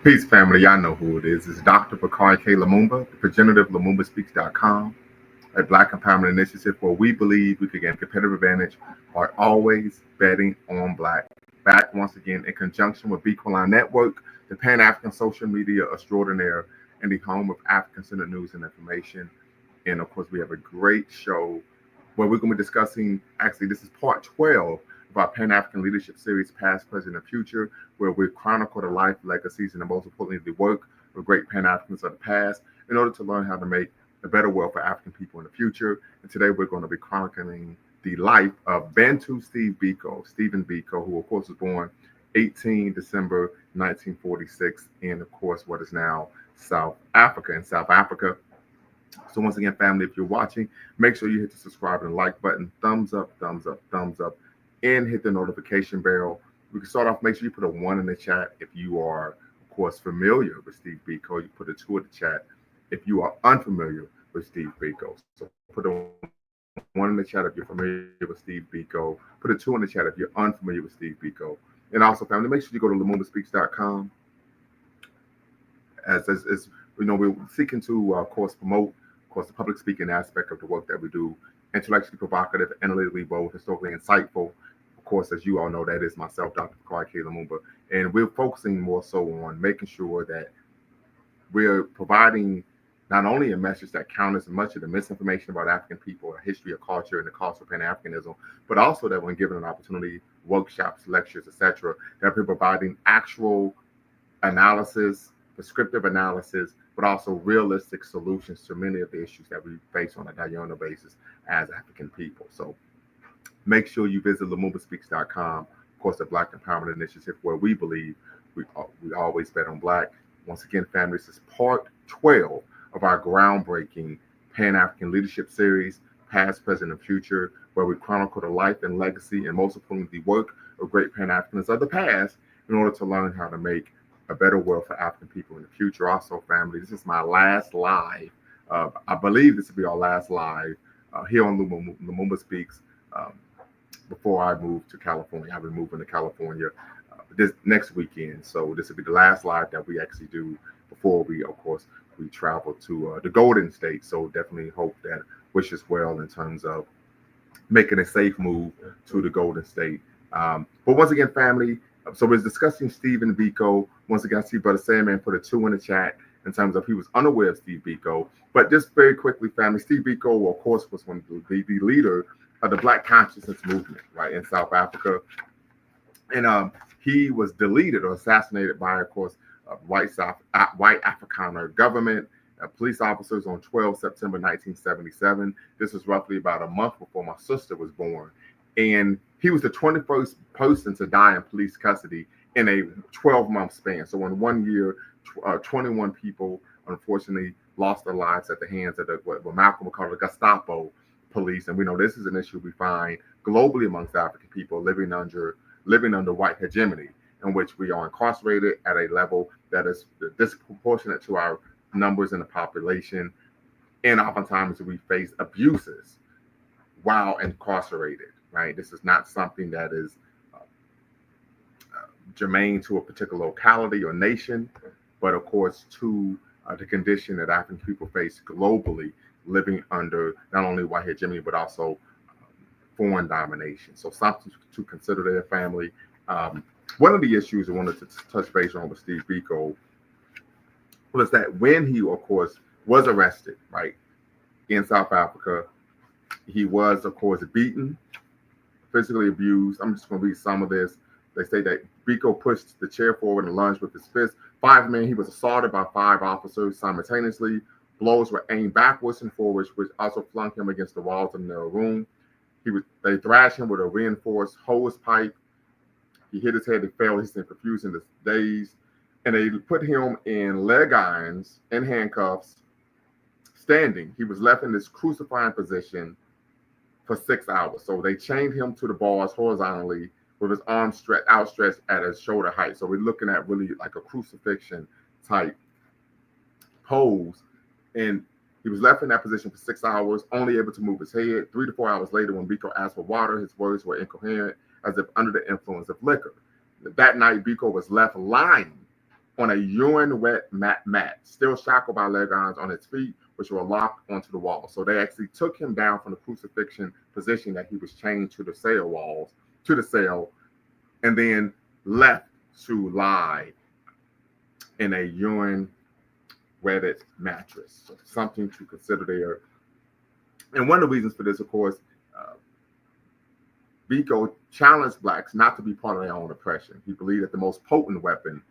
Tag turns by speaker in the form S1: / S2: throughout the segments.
S1: Peace, family. Y'all know who it is. It's Dr. Bakari K. Lumumba, the progenitor of LumumbaSpeaks.com, a Black empowerment initiative where we believe we can gain competitive advantage by always betting on Black. Back once again in conjunction with Bequaline Network, the Pan African social media extraordinaire, and the home of African centered news and information. And of course, we have a great show where we're going to be discussing, actually, this is part 12 of our Pan African Leadership Series, Past, Present, and Future, where we chronicle the life, legacies, and most importantly, the work of great Pan Africans of the past in order to learn how to make a better world for African people in the future. And today we're going to be chronicling the life of Bantu Stephen Biko, who, of course, was born 18 December 1946 in, of course, what is now South Africa. In South Africa, so once again, family, if you're watching, make sure you hit the subscribe and like button, thumbs up, thumbs up, thumbs up, and hit the notification bell. We can start off, make sure you put a 1 in the chat if you are, of course, familiar with Steve Biko. You put a 2 in the chat if you are unfamiliar with Steve Biko. So put a 1 in the chat if you're familiar with Steve Biko. Put a 2 in the chat if you're unfamiliar with Steve Biko. And also, family, make sure you go to LumumbaSpeaks.com. As you know, we're seeking to, of course, promote, of course, the public speaking aspect of the work that we do, intellectually provocative, analytically bold, historically insightful. Of course, as you all know, that is myself, Dr. Bakari K. Lumumba. And we're focusing more so on making sure that we're providing not only a message that counters much of the misinformation about African people, our history, or culture, and the cost of Pan-Africanism, but also that when given an opportunity, workshops, lectures, etc., that we're providing actual analysis, prescriptive analysis, but also realistic solutions to many of the issues that we face on a diurnal basis as African people. So make sure you visit LumumbaSpeaks.com, of course, the Black Empowerment Initiative, where we believe we always bet on Black. Once again, family, this is part 12 of our groundbreaking Pan-African Leadership Series, Past, Present, and Future, where we chronicle the life and legacy and most importantly, the work of great Pan-Africans of the past in order to learn how to make a better world for African people in the future. Also, family, this is my last live. I believe this will be our last live here on Lumumba Speaks before I move to California. I'll be moving to California this next weekend. So this will be the last live that we actually do before we, of course, we travel to the Golden State. So definitely hope that wishes well in terms of making a safe move to the Golden State. But once again, family, so we're discussing Stephen Biko. Once again, I see Brother Sandman put a 2 in the chat in terms of he was unaware of Steve Biko. But just very quickly, family, Steve Biko, of course, was one of the leader of the Black consciousness movement, right, in South Africa. And he was deleted or assassinated by, of course, white Afrikaner government, police officers on 12 September 1977. This was roughly about a month before my sister was born. And he was the 21st person to die in police custody in a 12-month span. So in 1 year, 21 people, unfortunately, lost their lives at the hands of what Malcolm would call the Gestapo police. And we know this is an issue we find globally amongst African people living under white hegemony, in which we are incarcerated at a level that is disproportionate to our numbers in the population. And oftentimes we face abuses while incarcerated, right? This is not something that is germane to a particular locality or nation, but of course to the condition that African people face globally, living under not only white hegemony, but also foreign domination. So something to consider their family. One of the issues I wanted to touch base on with Steve Biko was that when he, of course, was arrested, right, in South Africa, he was, of course, beaten, physically abused. I'm just going to read some of this. They say that Biko pushed the chair forward and lunged with his fist. 5 men, he was assaulted by 5 officers simultaneously. Blows were aimed backwards and forwards, which also flung him against the walls of the room. They thrashed him with a reinforced hose pipe. He hit his head and fell. He's in confused and dazed. And they put him in leg irons and handcuffs, standing. He was left in this crucifying position for 6 hours. So they chained him to the bars horizontally with his arms outstretched at his shoulder height. So we're looking at really like a crucifixion type pose. And he was left in that position for 6 hours, only able to move his head. 3 to 4 hours later, when Biko asked for water, his words were incoherent, as if under the influence of liquor. That night, Biko was left lying on a urine-wet mat, still shackled by leg irons on his feet, which were locked onto the wall. So they actually took him down from the crucifixion position that he was chained to the cell walls, to the cell, and then left to lie in a urine-wetted mattress. So something to consider there. And one of the reasons for this, of course, Biko challenged blacks not to be part of their own oppression. He believed that the most potent weapon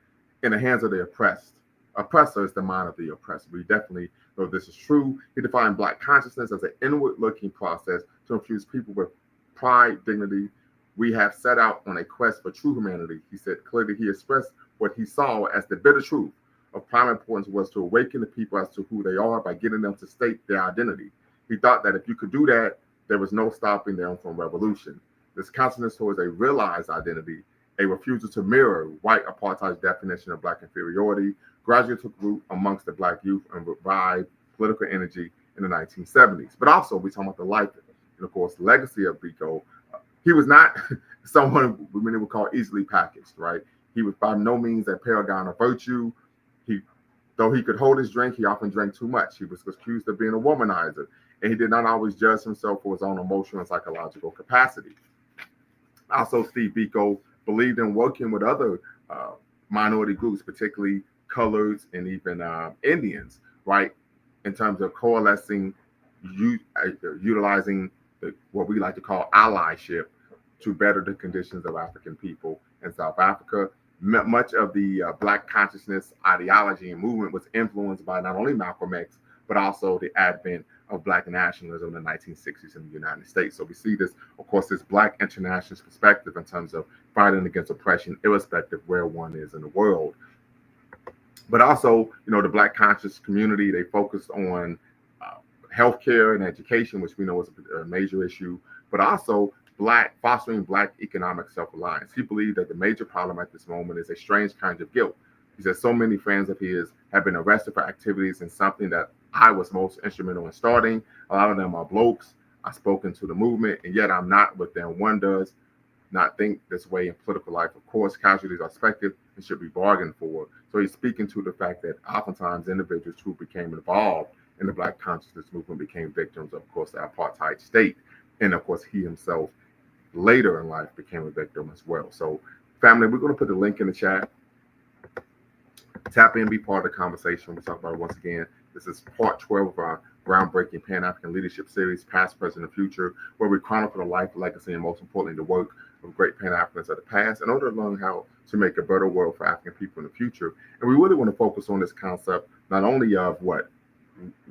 S1: in the hands of the oppressor is the mind of the oppressor. We definitely know this is true. He defined black consciousness as an inward-looking process to infuse people with pride, dignity. We have set out on a quest for true humanity. He said clearly he expressed what he saw as the bitter truth of prime importance was to awaken the people as to who they are by getting them to state their identity. He thought that if you could do that, there was no stopping them from revolution. This consciousness towards a realized identity, a refusal to mirror white apartheid's definition of black inferiority, gradually took root amongst the black youth and revived political energy in the 1970s. But also, we're talking about the life and, of course, legacy of Biko. He was not someone many would call easily packaged, right? He was by no means a paragon of virtue. Though he could hold his drink, he often drank too much. He was accused of being a womanizer, and he did not always judge himself for his own emotional and psychological capacity. Also, Steve Biko believed in working with other minority groups, particularly coloreds and even Indians, right? In terms of coalescing, utilizing what we like to call allyship to better the conditions of African people in South Africa. Much of the Black consciousness ideology and movement was influenced by not only Malcolm X, but also the advent of Black nationalism in the 1960s in the United States. So we see this, of course, this Black internationalist perspective in terms of fighting against oppression, irrespective where one is in the world. But also, the Black conscious community, they focused on healthcare and education, which we know is a major issue, but also fostering Black economic self-reliance. He believed that the major problem at this moment is a strange kind of guilt. He said so many friends of his have been arrested for activities in something that I was most instrumental in starting. A lot of them are blokes. I've spoken to the movement, and yet I'm not with them. One does not think this way in political life. Of course, casualties are expected and should be bargained for. So he's speaking to the fact that oftentimes individuals who became involved in the Black consciousness movement became victims of course, the apartheid state. And of course, he himself later in life became a victim as well. So, family, we're going to put the link in the chat. Tap in, be part of the conversation. We'll talk about it once again. This is part 12 of our groundbreaking Pan-African leadership series, Past, Present, and Future, where we chronicle the life, legacy, and most importantly, the work of great Pan-Africans of the past in order to learn how to make a better world for African people in the future. And we really want to focus on this concept, not only of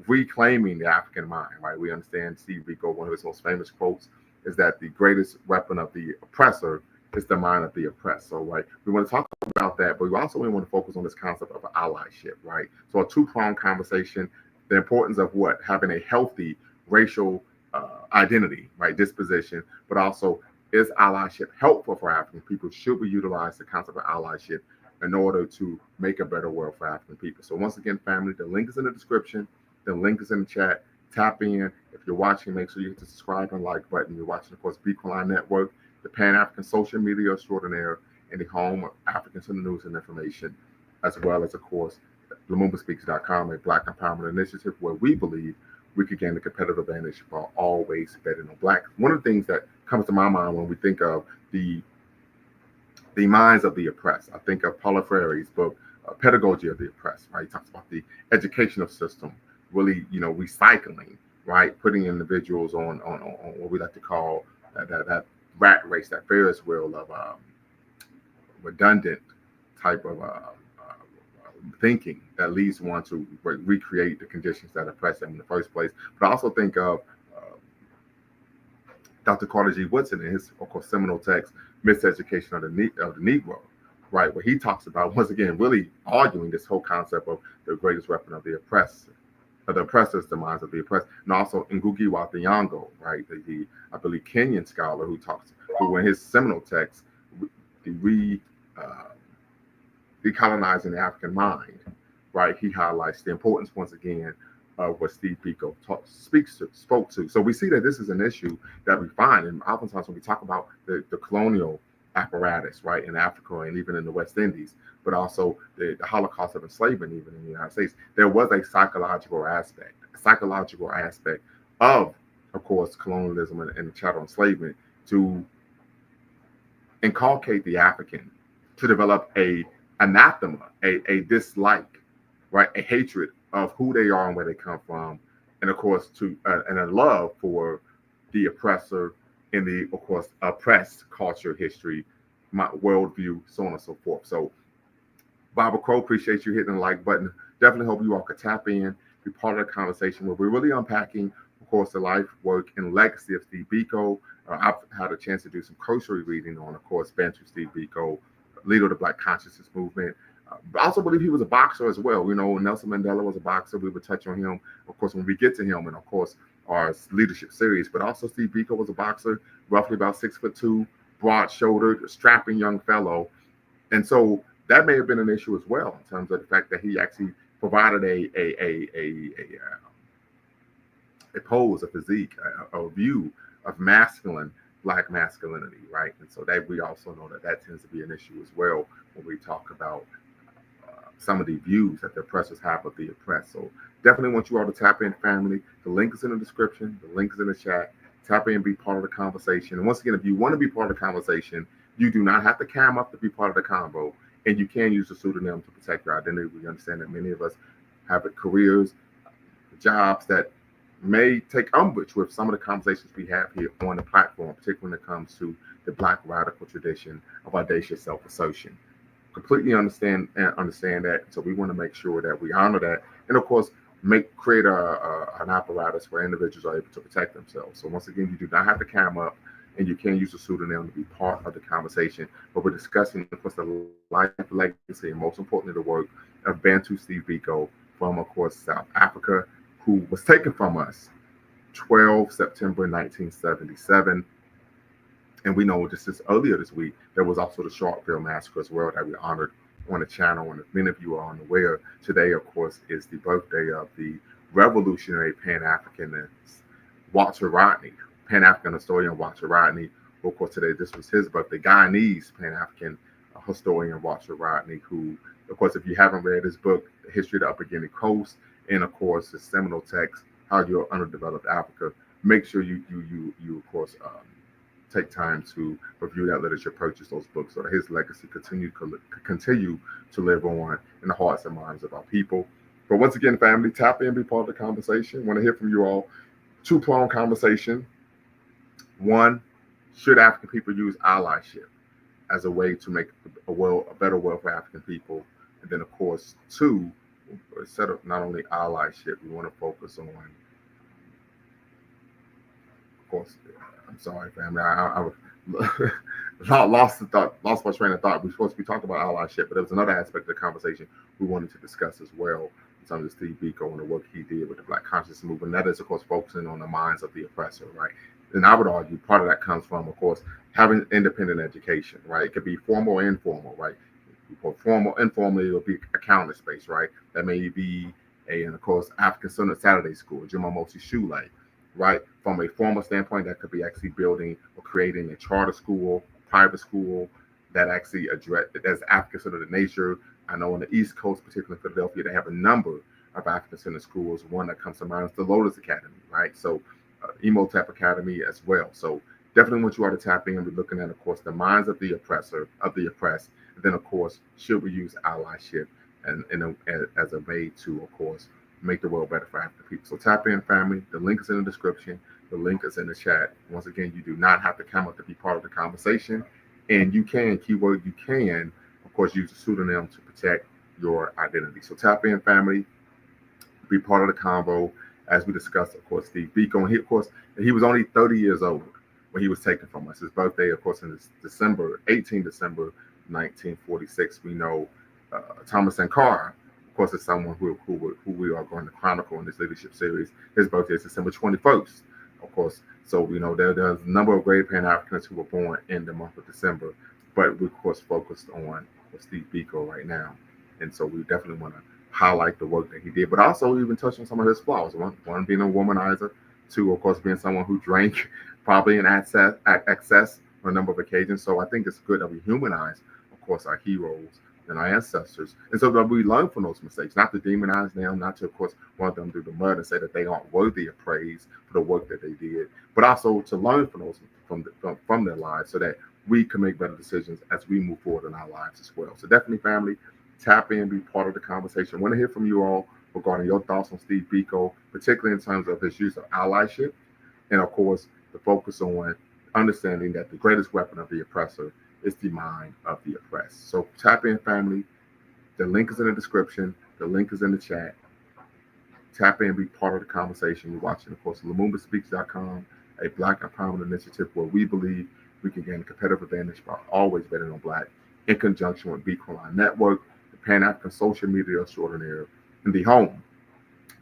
S1: reclaiming the African mind, right? We understand Steve Biko, one of his most famous quotes is that the greatest weapon of the oppressor is the mind of the oppressed. So, right, we want to talk about that, but we also want to focus on this concept of allyship, right? So a two-pronged conversation, the importance of having a healthy racial identity, right, disposition, but also is allyship helpful for African people? Should we utilize the concept of allyship in order to make a better world for African people? So once again, family, the link is in the description. The link is in the chat. Tap in. If you're watching, make sure you hit the subscribe and like button. You're watching, of course, Beacon Network, the Pan-African social media extraordinaire, and the home of Africans in the news and information, as well as, of course, LumumbaSpeaks.com, a Black empowerment initiative where we believe we could gain a competitive advantage while always betting on Black. One of the things that comes to my mind when we think of the minds of the oppressed, I think of Paulo Freire's book, Pedagogy of the Oppressed, right? He talks about the educational system, really, recycling, right? Putting individuals on what we like to call that rat race, that Ferris wheel of redundant type of thinking that leads one to recreate the conditions that oppress them in the first place. But I also think of Dr. Carter G. Woodson in his, of course, seminal text, Miseducation of the Negro, right, where he talks about, once again, really arguing this whole concept of the greatest weapon of the oppressed, of the oppressors, the minds of the oppressed, and also Ngugi wa Thiong'o, right, the I believe Kenyan scholar who in his seminal text, decolonizing the African mind, right, he highlights the importance once again of what Steve Biko spoke to. So we see that this is an issue that we find, and oftentimes when we talk about the colonial apparatus, right, in Africa and even in the West Indies, but also the Holocaust of enslavement, even in the United States. There was a psychological aspect of course, colonialism and the chattel enslavement to inculcate the African, to develop a anathema, a dislike, right, a hatred of who they are and where they come from, and of course and a love for the oppressor in the, of course, oppressed culture, history, my worldview, so on and so forth. So, Barbara Crow, appreciate you hitting the like button. Definitely hope you all could tap in, be part of the conversation where we're really unpacking, of course, the life, work, and legacy of Steve Biko. I've had a chance to do some cursory reading on, of course, Bantu Steve Biko, leader of the Black Consciousness Movement. But I also believe he was a boxer as well. You know, Nelson Mandela was a boxer. We would touch on him, of course, when we get to him, and of course, our leadership series. But also, Steve Biko was a boxer, roughly about 6'2", broad-shouldered, strapping young fellow. And so that may have been an issue as well in terms of the fact that he actually provided a pose, a physique, a view of masculine, Black masculinity, right? And so that we also know that tends to be an issue as well when we talk about some of the views that the oppressors have of the oppressed. So definitely want you all to tap in, family. The link is in the description. The link is in the chat. Tap in, be part of the conversation. And once again, if you want to be part of the conversation, you do not have to cam up to be part of the convo. And you can use a pseudonym to protect your identity. We understand that many of us have careers, jobs that may take umbrage with some of the conversations we have here on the platform, particularly when it comes to the Black radical tradition of audacious self-assertion. Completely understand that. So we want to make sure that we honor that, and of course, create an apparatus where individuals are able to protect themselves. So once again, you do not have to cam up, and you can use a pseudonym to be part of the conversation. But we're discussing, of course, the life, legacy, and most importantly, the work of Bantu Steve Biko from, of course, South Africa, who was taken from us 12 September 1977. And we know just earlier this week, there was also the Sharpeville Massacre as well that we honored on the channel. And if many of you are unaware, today, of course, is the birthday of the revolutionary Pan-Africanist Walter Rodney, Pan-African historian Walter Rodney. Of course, today, this was his birthday. Guyanese Pan-African historian Walter Rodney, who, of course, if you haven't read his book, The History of the Upper Guinea Coast, and of course, his seminal text, How Your Underdeveloped Africa, make sure you of course, take time to review that literature, purchase those books, so that his legacy continue to live on in the hearts and minds of our people. But once again, family, tap in, be part of the conversation. Want to hear from you all. Two-pronged conversation. One, should African people use allyship as a way to make a better world for African people? And then, of course, two, instead of not only allyship, we want to focus on, of course, I'm sorry, family, I lost my train of thought. We're supposed to be talking about allyship, but there was another aspect of the conversation we wanted to discuss as well in terms of Steve Biko and the work he did with the Black Consciousness Movement. That is, of course, focusing on the minds of the oppressor, right? And I would argue part of that comes from, of course, having independent education, right? It could be formal or informal, right? For formal, informally, it'll be a counter space, right? That may be and of course, African Student Saturday School, Juma Mosi Shule, right? From a formal standpoint, that could be actually building or creating a charter school, private school that actually that's African-centered in nature. I know on the East Coast, particularly in Philadelphia, they have a number of African-centered schools. One that comes to mind is the Lotus Academy, right? So Emotep Academy as well. So definitely want you all to tap in. We're looking at, of course, the minds of the oppressor, of the oppressed. And then, of course, should we use allyship as a way to, of course, make the world better for African people? So tap in, family. The link is in the description. The link is in the chat. Once again, you do not have to come up to be part of the conversation. And you can, keyword, you can, of course, use a pseudonym to protect your identity. So tap in, family. Be part of the convo. As we discussed, of course, Steve Biko. And he, of course, he was only 30 years old when he was taken from us. His birthday, of course, in December 1946, 1946. We know Thomas Sankara, of course, is someone who we are going to chronicle in this leadership series. His birthday is December 21st, of course. So we know there's a number of great Pan-Africans who were born in the month of December, but we, of course, focused on Steve Biko right now. And so we definitely want to highlight the work that he did, but also even touch on some of his flaws. One being a womanizer, two, of course, being someone who drank probably in excess, on a number of occasions. So I think it's good that we humanize, of course, our heroes and our ancestors, and so that we learn from those mistakes, not to demonize them, not to, of course, want them through the mud and say that they aren't worthy of praise for the work that they did, but also to learn from those from their lives, so that we can make better decisions as we move forward in our lives as well. So definitely, family, tap in, be part of the conversation. I want to hear from you all regarding your thoughts on Steve Biko, particularly in terms of his use of allyship, and of course, the focus on understanding that the greatest weapon of the oppressor is the mind of the oppressed. So tap in, family. The link is in the description. The link is in the chat. Tap in, be part of the conversation. You're watching, of course, LumumbaSpeaks.com, a Black empowerment initiative where we believe we can gain a competitive advantage by always betting on Black, in conjunction with Beacon Network, the Pan African social media extraordinaire, and the home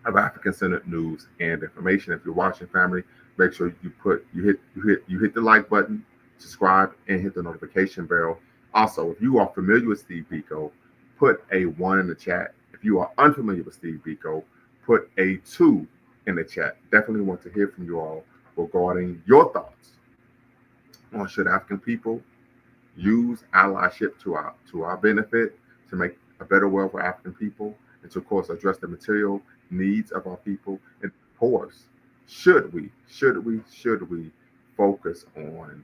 S1: of African-centered news and information. If you're watching, family, make sure you hit the like button, subscribe, and hit the notification bell. Also, if you are familiar with Steve Biko, put a 1 in the chat. If you are unfamiliar with Steve Biko, put a 2 in the chat. Definitely want to hear from you all regarding your thoughts on should African people use allyship to our benefit to make a better world for African people, and to, of course, address the material needs of our people. And of course, should we focus on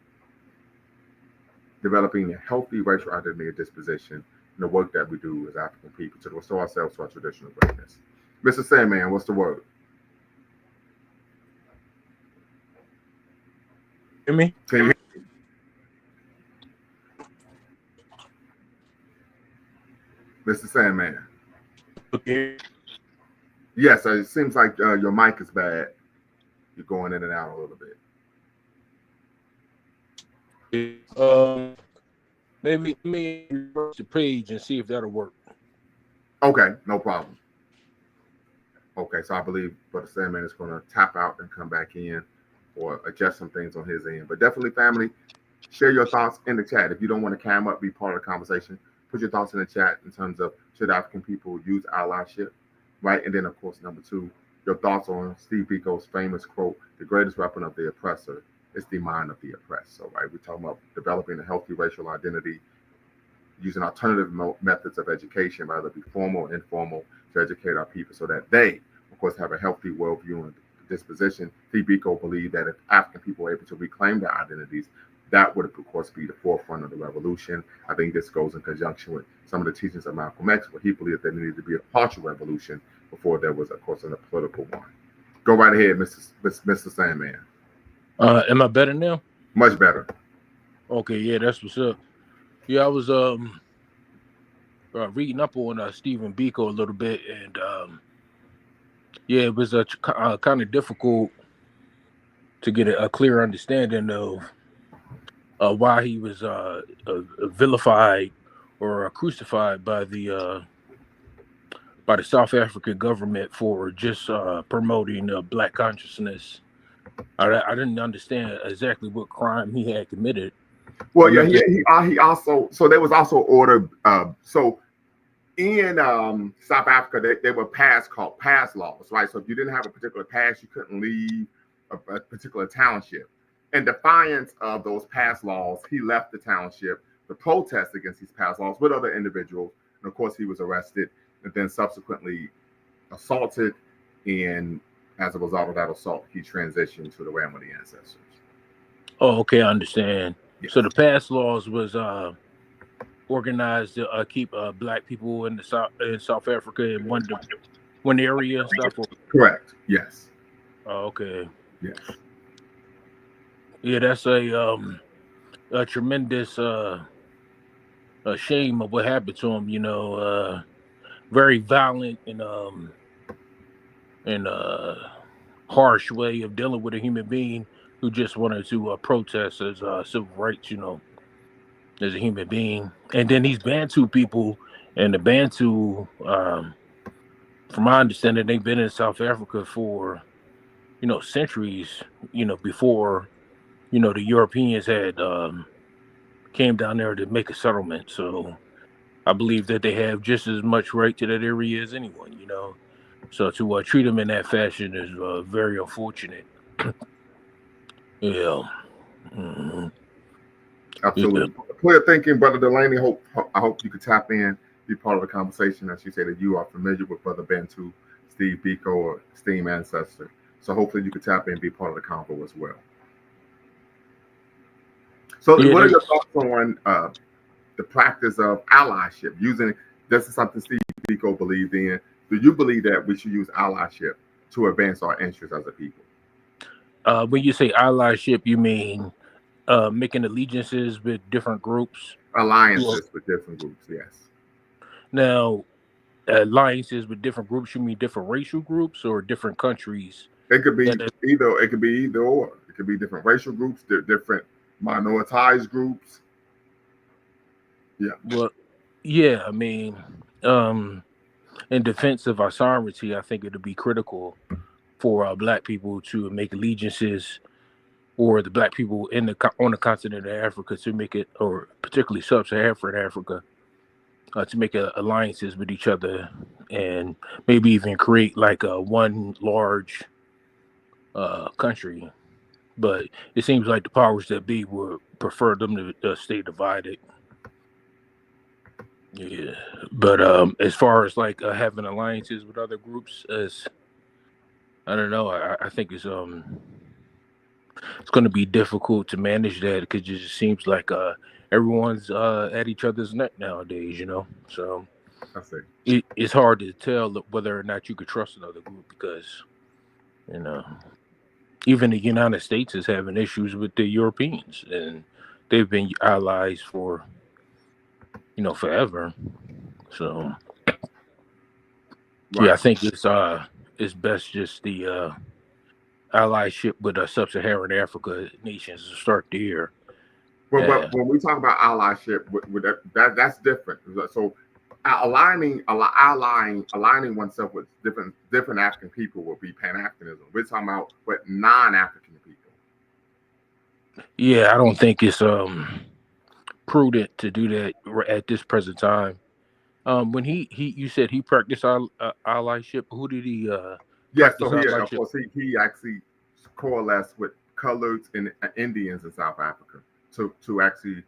S1: developing a healthy racial identity and disposition in the work that we do as African people to restore ourselves to our traditional greatness? Mr. Sandman, what's the word?
S2: Hear me?
S1: Can you hear me? Mr. Sandman.
S2: Okay.
S1: Yes, it seems like your mic is bad. You're going in and out a little bit.
S2: Maybe let me reverse the page and see if that'll work.
S1: Okay, no problem. Okay, so I believe Brother Sandman is going to tap out and come back in, or adjust some things on his end. But definitely, family, share your thoughts in the chat. If you don't want to cam up, be part of the conversation, put your thoughts in the chat in terms of should African people use allyship, right? And then, of course, number 2, your thoughts on Steve Biko's famous quote, "The greatest weapon of the oppressor is the mind of the oppressed." So, right, we're talking about developing a healthy racial identity, using alternative methods of education, whether it be formal or informal, to educate our people so that they, of course, have a healthy worldview and disposition. Steve Biko believed that if African people were able to reclaim their identities, that would, of course, be the forefront of the revolution. I think this goes in conjunction with some of the teachings of Malcolm X, where he believed there needed to be a partial revolution before there was, of course, a political one. Go right ahead, Mr. Sandman.
S2: Am I better now?
S1: Much better.
S2: Okay, yeah, that's what's up. Yeah, I was reading up on Stephen Biko a little bit, and yeah, it was kind of difficult to get a clear understanding of why he was vilified or crucified by the South African government for just promoting Black consciousness. I didn't understand exactly what crime he had committed.
S1: Well, yeah, he also, so there was also order. So in South Africa, they were called pass laws, right? So if you didn't have a particular pass, you couldn't leave a particular township. In defiance of those pass laws, he left the township to protest against these pass laws with other individuals. And of course, he was arrested and then subsequently assaulted. And as a result of that assault, he transitioned to the realm of the ancestors.
S2: Oh, okay, I understand.
S1: Yes.
S2: So the pass laws was organized to keep Black people in South Africa in one area. Stuff.
S1: Correct. Yes.
S2: Oh, okay.
S1: Yes.
S2: Yeah, that's a tremendous shame of what happened to him. You know, very violent and harsh way of dealing with a human being who just wanted to protest his civil rights. You know, as a human being. And then these Bantu people, and the Bantu, from my understanding, they've been in South Africa for, centuries, before, the Europeans had came down there to make a settlement. So I believe that they have just as much right to that area as anyone, So to treat them in that fashion is very unfortunate. Yeah. Mm-hmm. Yeah.
S1: Absolutely. Clear thinking, Brother Delaney. I hope you could tap in, be part of the conversation. As you say that you are familiar with Brother Bantu Steve Biko, or esteemed ancestor. So hopefully you could tap in and be part of the convo as well. So
S2: Yeah,
S1: what are
S2: they,
S1: your thoughts on the practice of allyship? Using this is something Steve Biko believed in. Do you believe that we should use allyship to advance our interests as a people?
S2: when you say allyship, you mean making allegiances with different groups? Well,
S1: Alliances with different groups, yes.
S2: now, alliances with different groups, you mean different racial groups or different countries?
S1: It could be
S2: That
S1: either. It could be either or. It could be different racial groups, different minoritized groups. Yeah,
S2: well, yeah, I mean, um, in defense of our sovereignty, I think it'll be critical for Black people to make allegiances, or the Black people on the continent of Africa to make it, or particularly sub-Saharan Africa, to make alliances with each other, and maybe even create like a one large country. But it seems like the powers that be would prefer them to stay divided. Yeah, but as far as like having alliances with other groups, as I don't know, I think it's going to be difficult to manage that because it just seems like everyone's at each other's neck nowadays, you know. So
S1: I see.
S2: it's hard to tell whether or not you could trust another group because you know even the United States is having issues with the Europeans, and they've been allies for forever. So yeah,
S1: Right.
S2: I think it's best just the allyship with sub-Saharan Africa nations to start there.
S1: Well,
S2: Uh,
S1: but when we talk about allyship, with that's different. So aligning oneself with different African people would be Pan-Africanism. We're talking about what non-African people.
S2: yeah, I don't think it's prudent to do that at this present time. When you said he practiced allyship. Who did he
S1: Yes,
S2: practice
S1: so he of
S2: allyship?
S1: course he actually coalesced with coloreds and Indians in South Africa to actually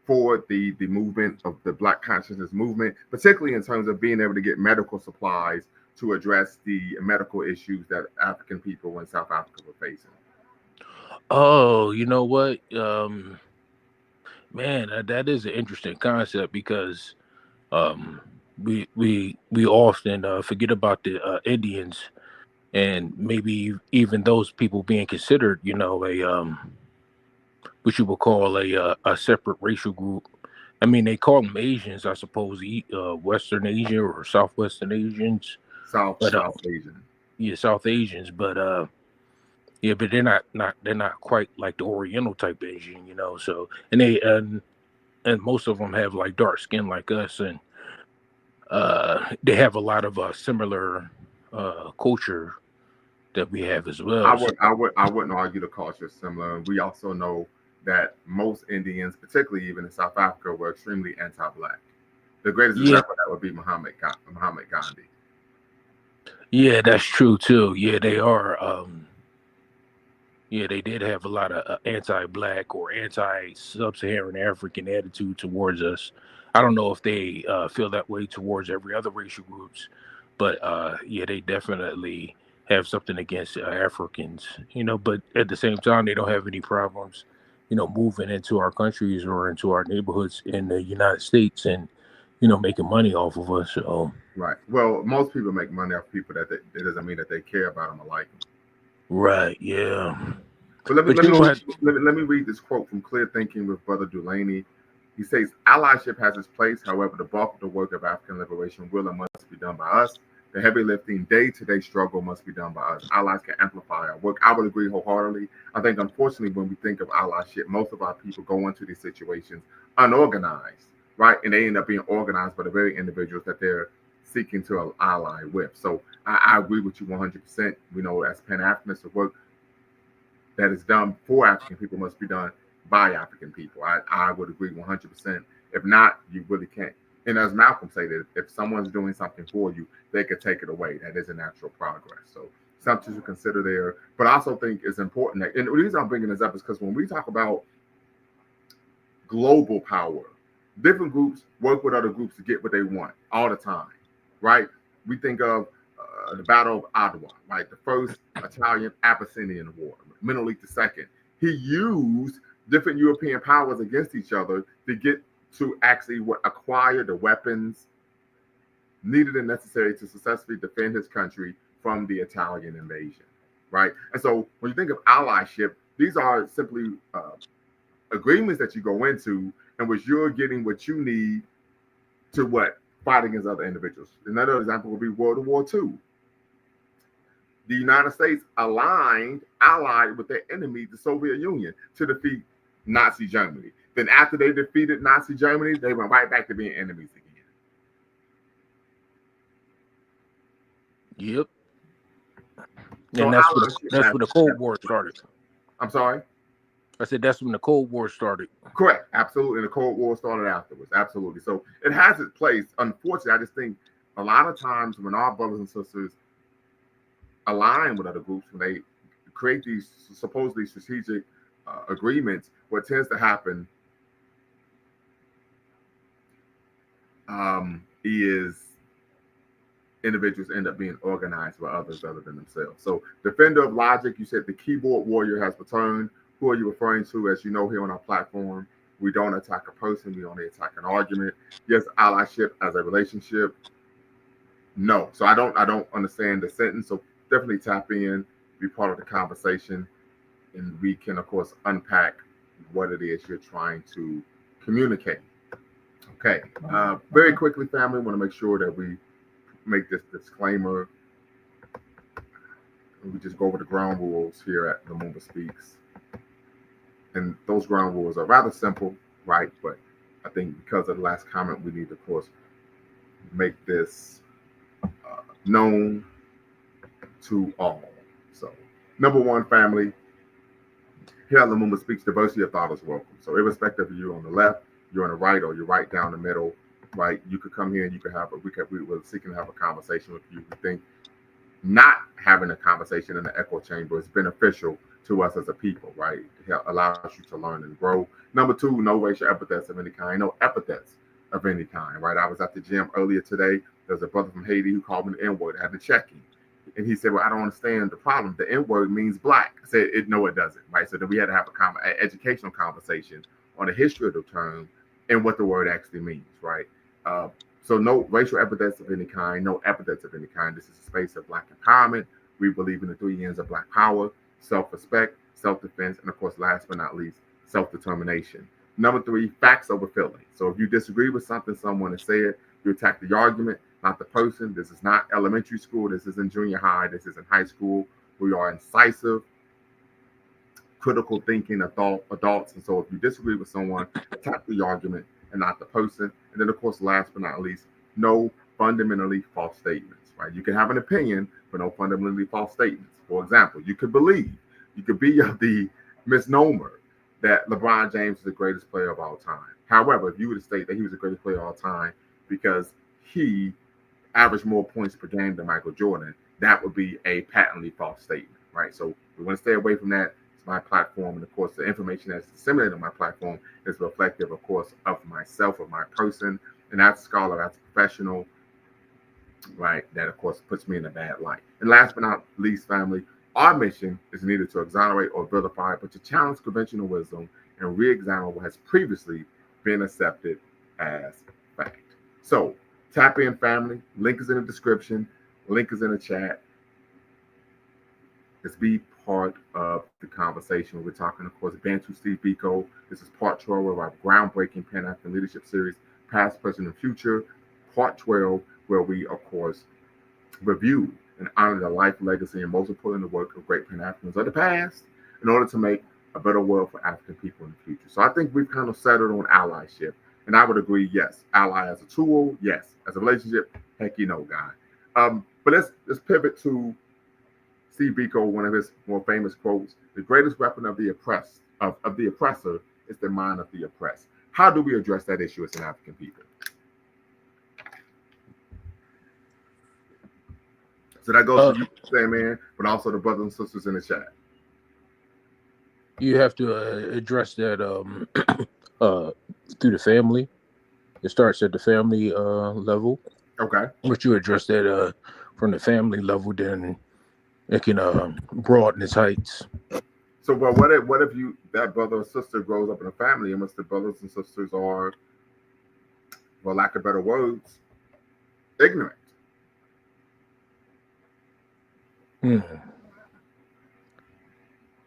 S1: forward the movement of the Black consciousness movement, particularly in terms of being able to get medical supplies to address the medical issues that African people in South Africa were facing.
S2: Oh, you know what? Man, that is an interesting concept because um, we often forget about the Indians and maybe even those people being considered, a what you would call a separate racial group. I mean, they call them Asians, I suppose, Western Asia or Southwestern Asians, but
S1: South Asian.
S2: yeah, South Asians, but yeah, but they're not quite like the Oriental type Asian, So and most of them have like dark skin like us, and they have a lot of similar culture that we have as well. So
S1: I wouldn't argue the culture is similar. We also know that most Indians, particularly even in South Africa, were extremely anti-black. The greatest
S2: yeah,
S1: example of that would be Muhammad Gandhi.
S2: yeah, that's true too. Yeah, they are. Yeah, they did have a lot of anti-black or anti-sub-Saharan African attitude towards us. I don't know if they feel that way towards every other racial groups, but yeah, they definitely have something against Africans. But at the same time, they don't have any problems, moving into our countries or into our neighborhoods in the United States and making money off of us. So
S1: Right. Well, most people make money off people that doesn't mean that they care about them or like them.
S2: right, yeah,
S1: But
S2: but you don't have.
S1: let me read this quote from Clear Thinking with Brother Delaney. He says, "Allyship has its place. However, the bulk of the work of African liberation will and must be done by us. The heavy lifting, day-to-day struggle must be done by us. Allies can amplify our work." I would agree wholeheartedly. I think, unfortunately, when we think of allyship, most of our people go into these situations unorganized, right? And they end up being organized by the very individuals that they're seeking to ally with. So I agree with you 100%. We know as Pan-Africanists, the work that is done for African people must be done by African people. I would agree 100%. If not, you really can't. And as Malcolm said, if someone's doing something for you, they could take it away. That is a natural progress. So something to consider there. But I also think it's important that, and the reason I'm bringing this up is because when we talk about global power. Different groups work with other groups to get what they want all the time, right? We think of the Battle of Adwa, right? The first Italian-Abyssinian War, Menelik II. He used different European powers against each other to get to actually acquire the weapons needed and necessary to successfully defend his country from the Italian invasion, right? And so when you think of allyship, these are simply agreements that you go into in which you're getting what you need to fight against other individuals. Another example would be World War II. The United States allied with their enemy, the Soviet Union, to defeat Nazi Germany. Then after they defeated Nazi Germany, they went right back to being enemies again.
S2: Yep.
S1: So
S2: And that's when the Cold War started.
S1: I'm sorry?
S2: I said that's when the Cold War started.
S1: Correct. Absolutely. And the Cold War started afterwards. Absolutely. So it has its place. Unfortunately, I just think a lot of times when our brothers and sisters align with other groups, when they create these supposedly strategic agreements, what tends to happen is individuals end up being organized by others other than themselves. So defender of logic, you said the keyboard warrior has returned. Who are you referring to? As you know, here on our platform, we don't attack a person, we only attack an argument. Yes, allyship as a relationship. No. So I don't understand the sentence. So definitely tap in, be part of the conversation, and we can of course unpack what it is you're trying to communicate. Okay. Very quickly, family, want to make sure that we make this disclaimer. We just go over the ground rules here at Lumumba Speaks. And those ground rules are rather simple, right? But I think because of the last comment, we need to, of course, make this known to all. So, number one, family, here at Lumumba Speaks, diversity of thought is welcome. So, irrespective of you on the left, you're on the right, or you're right down the middle, right? You could come here and you could have we were seeking to have a conversation with you. We think not having a conversation in the echo chamber is beneficial to us as a people, right? It allows you to learn and grow. Number two, no racial epithets of any kind, no epithets of any kind, right? I was at the gym earlier today. There's a brother from Haiti who called me the N-word. I had to check him. And he said, well, I don't understand the problem. The N-word means black. I said, no, it doesn't, right? So then we had to have an educational conversation on the history of the term and what the word actually means, right? So no racial epithets of any kind, no epithets of any kind. This is a space of black empowerment. We believe in the 3 N's of black power: self-respect, self-defense, and of course, last but not least, self-determination. Number three, facts over feelings. So if you disagree with something someone has said, you attack the argument, not the person. This is not elementary school. This is in junior high. This is in high school. We are incisive, critical thinking adults. And so if you disagree with someone, attack the argument and not the person. And then, of course, last but not least, no fundamentally false statements, right? You can have an opinion, but no fundamentally false statements. For example, you could be of the misnomer that LeBron James is the greatest player of all time. However, if you were to state that he was the greatest player of all time because he averaged more points per game than Michael Jordan, that would be a patently false statement, right? So we want to stay away from that. It's my platform, and of course, the information that's disseminated on my platform is reflective, of course, of myself, of my person, and as a scholar, as a professional, right? That, of course, puts me in a bad light. And last but not least, family, our mission is neither to exonerate or vilify, but to challenge conventional wisdom and re-examine what has previously been accepted as fact. So tap in, family. Link is in the description. Link is in the chat. Let's be part of the conversation. We're talking, of course, Bantu Stephen Biko. This is part 12 of our groundbreaking Pan-African leadership series, Past, Present, and Future. Part 12, where we, of course, review and honor the life, legacy, and most importantly, the work of great Pan-Africans of the past in order to make a better world for African people in the future. So I think we've kind of settled on allyship. And I would agree, yes, ally as a tool, yes. As a relationship, heck, guy. But let's pivot to Steve Biko, one of his more famous quotes: "The greatest weapon of the oppressor is the mind of the oppressed." How do we address that issue as an African people? So that goes to you, man, but also the brothers and sisters in the chat.
S2: You have to address that through the family. It starts at the family level,
S1: Okay.
S2: but you address that from the family level, then it can broaden its heights.
S1: So, but what if you that brother or sister grows up in a family in which the brothers and sisters are, for lack of better words, ignorant?
S2: Hmm.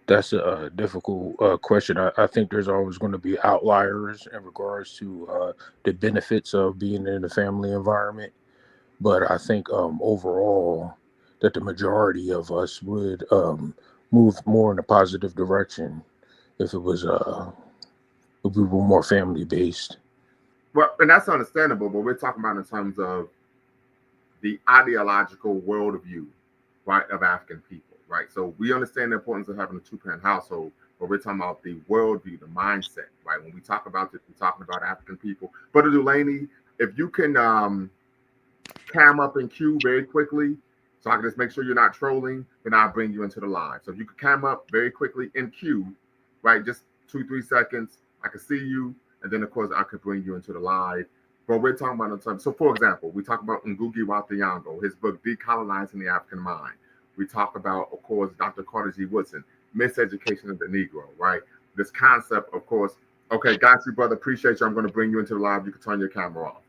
S2: That's a difficult question. I think there's always going to be outliers in regards to the benefits of being in a family environment. But I think overall that the majority of us would move more in a positive direction if it was if we were more family based.
S1: Well, and that's understandable, but we're talking about in terms of the ideological worldview, right, of African people, right? So we understand the importance of having a two-parent household, but we're talking about the worldview, the mindset, right? When we talk about this, we're talking about African people. Brother Delaney, if you can cam up in queue very quickly, so I can just make sure you're not trolling, then I'll bring you into the live. So if you could cam up very quickly in queue, right, just 2-3 seconds, I can see you, and then of course I could bring you into the live. But we're talking about in terms. So for example, we talk about Ngugi wa Thiong'o, his book Decolonizing the African Mind. We talk about, of course, Dr. Carter G. Woodson, Miseducation of the Negro, right? This concept, of course. Okay, got you, brother. Appreciate you. I'm going to bring you into the live. You can turn your camera off,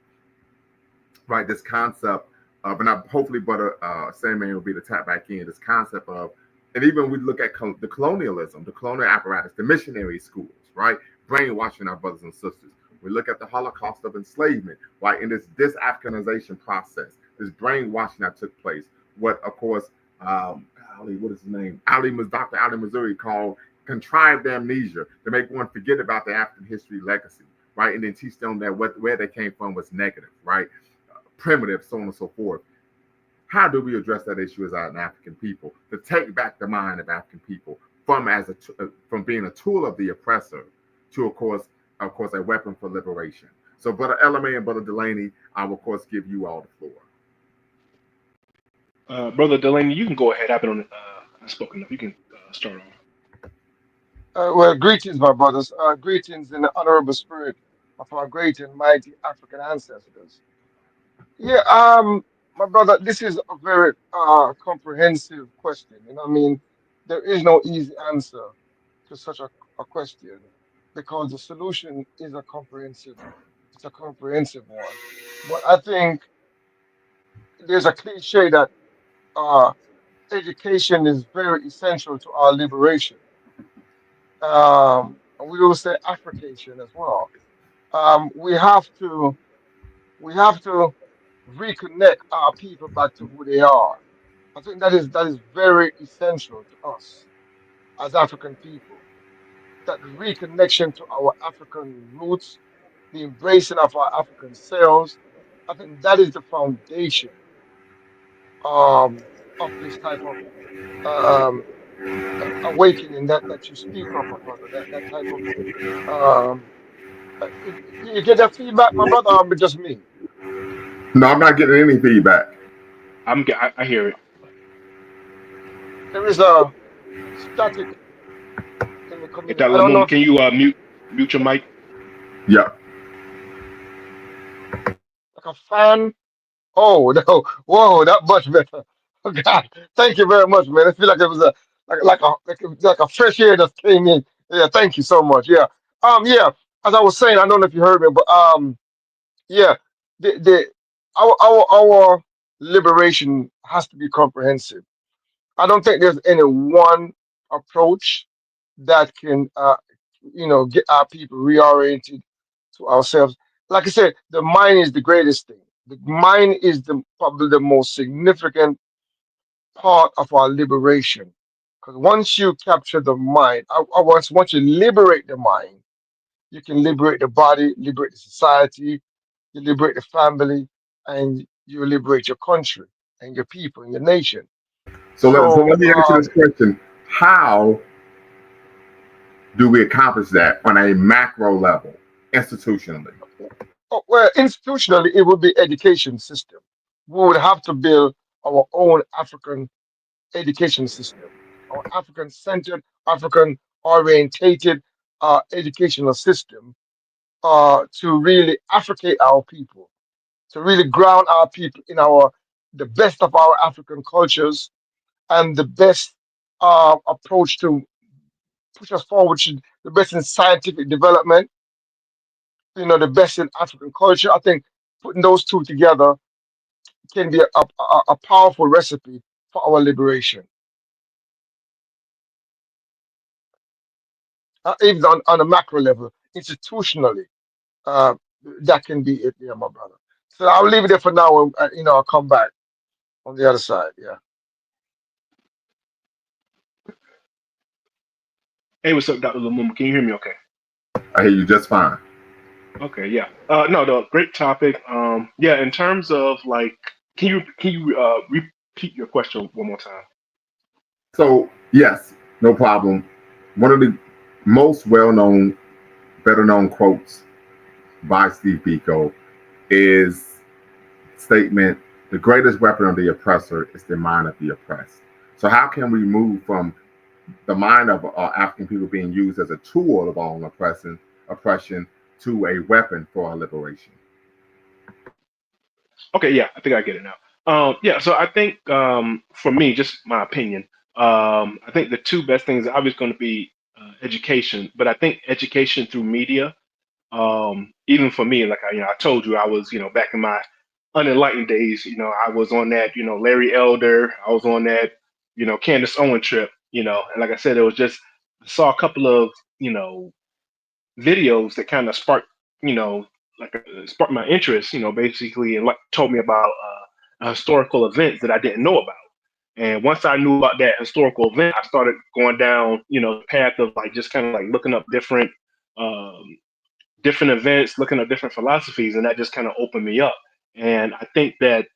S1: right? This concept of, and hopefully, brother Sandman will be to tap back in. This concept of, and even we look at the colonialism, the colonial apparatus, the missionary schools, right? Brainwashing our brothers and sisters. We look at the Holocaust of enslavement, right? In this dis-Africanization process, this brainwashing that took place. What, of course, Ali, what is his name? Dr. Ali Missouri called contrived amnesia to make one forget about the African history legacy, right? And then teach them that where they came from was negative, right? Primitive, so on and so forth. How do we address that issue as an African people to take back the mind of African people from being a tool of the oppressor to, of course, a weapon for liberation? So, Brother LMA and Brother Delaney, I will, of course, give you all the floor.
S3: Brother Delaney, you can go ahead. I've been on unspoken enough. You can start off.
S4: Well, greetings, my brothers. Greetings in the honorable spirit of our great and mighty African ancestors. Yeah, my brother, this is a very comprehensive question. You know, what I mean, there is no easy answer to such a question because the solution is it's a comprehensive one. But I think there's a cliche that uh, education is very essential to our liberation. And we will say Africation as well. Um, we have to we have to reconnect our people back to who they are. I think that is very essential to us as African people. That reconnection to our African roots, the embracing of our African selves. I think that is the foundation um, of this type of um, awakening that you speak of, my brother. That type of you get that feedback, my brother, or just me?
S1: No, I'm not getting any feedback.
S3: I hear it.
S4: There is a static in the
S3: Get
S4: community.
S3: that
S4: I don't know
S3: Lamont.
S4: if
S3: Can you mute your mic?
S1: Yeah.
S4: like a fan. Oh no! Whoa, that much better. Oh God, thank you very much, man. I feel like it was like a fresh air that came in. Yeah, thank you so much. Yeah, yeah. As I was saying, I don't know if you heard me, but yeah, the our liberation has to be comprehensive. I don't think there's any one approach that can, get our people reoriented to ourselves. Like I said, the mind is the greatest thing. The mind is probably the most significant part of our liberation. Because once you capture the mind, once you liberate the mind, you can liberate the body, liberate the society, you liberate the family, and you liberate your country and your people and your nation.
S1: So
S4: So
S1: let me ask you this question: how do we accomplish that on a macro level, institutionally?
S4: oh, well, institutionally, it would be education system. We would have to build our own African education system, our African centered, African orientated educational system to really Africate our people, to really ground our people in the best of our African cultures and the best approach to push us forward, the best in scientific development, the best in African culture. I think putting those two together can be a powerful recipe for our liberation. Even on a macro level, institutionally, uh, that can be it, yeah, my brother. So I'll leave it there for now, and I'll come back on the other side. Yeah.
S3: Hey, what's up, Dr. Lumumba? Can you hear me okay?
S1: I hear you just fine.
S3: Okay, yeah. No, great topic. Yeah, in terms of like, can you repeat your question one more time?
S1: So yes, no problem. One of the most well-known, better-known quotes by Steve Biko is statement: "The greatest weapon of the oppressor is the mind of the oppressed." So how can we move from the mind of African people being used as a tool of our own oppression to a weapon for our liberation?
S3: Okay, yeah, I think I get it now. Yeah, so I think for me, just my opinion, I think the two best things are obviously going to be education, but I think education through media. Even for me, like I told you, I was, back in my unenlightened days, I was on that, Larry Elder, I was on that, Candace Owen trip, and like I said, it was just I saw a couple of, videos that kind of sparked, sparked my interest, basically, and like told me about a historical event that I didn't know about. And once I knew about that historical event, I started going down, the path of like just kind of like looking up um, different events, looking at different philosophies, and that just kind of opened me up. And I think that,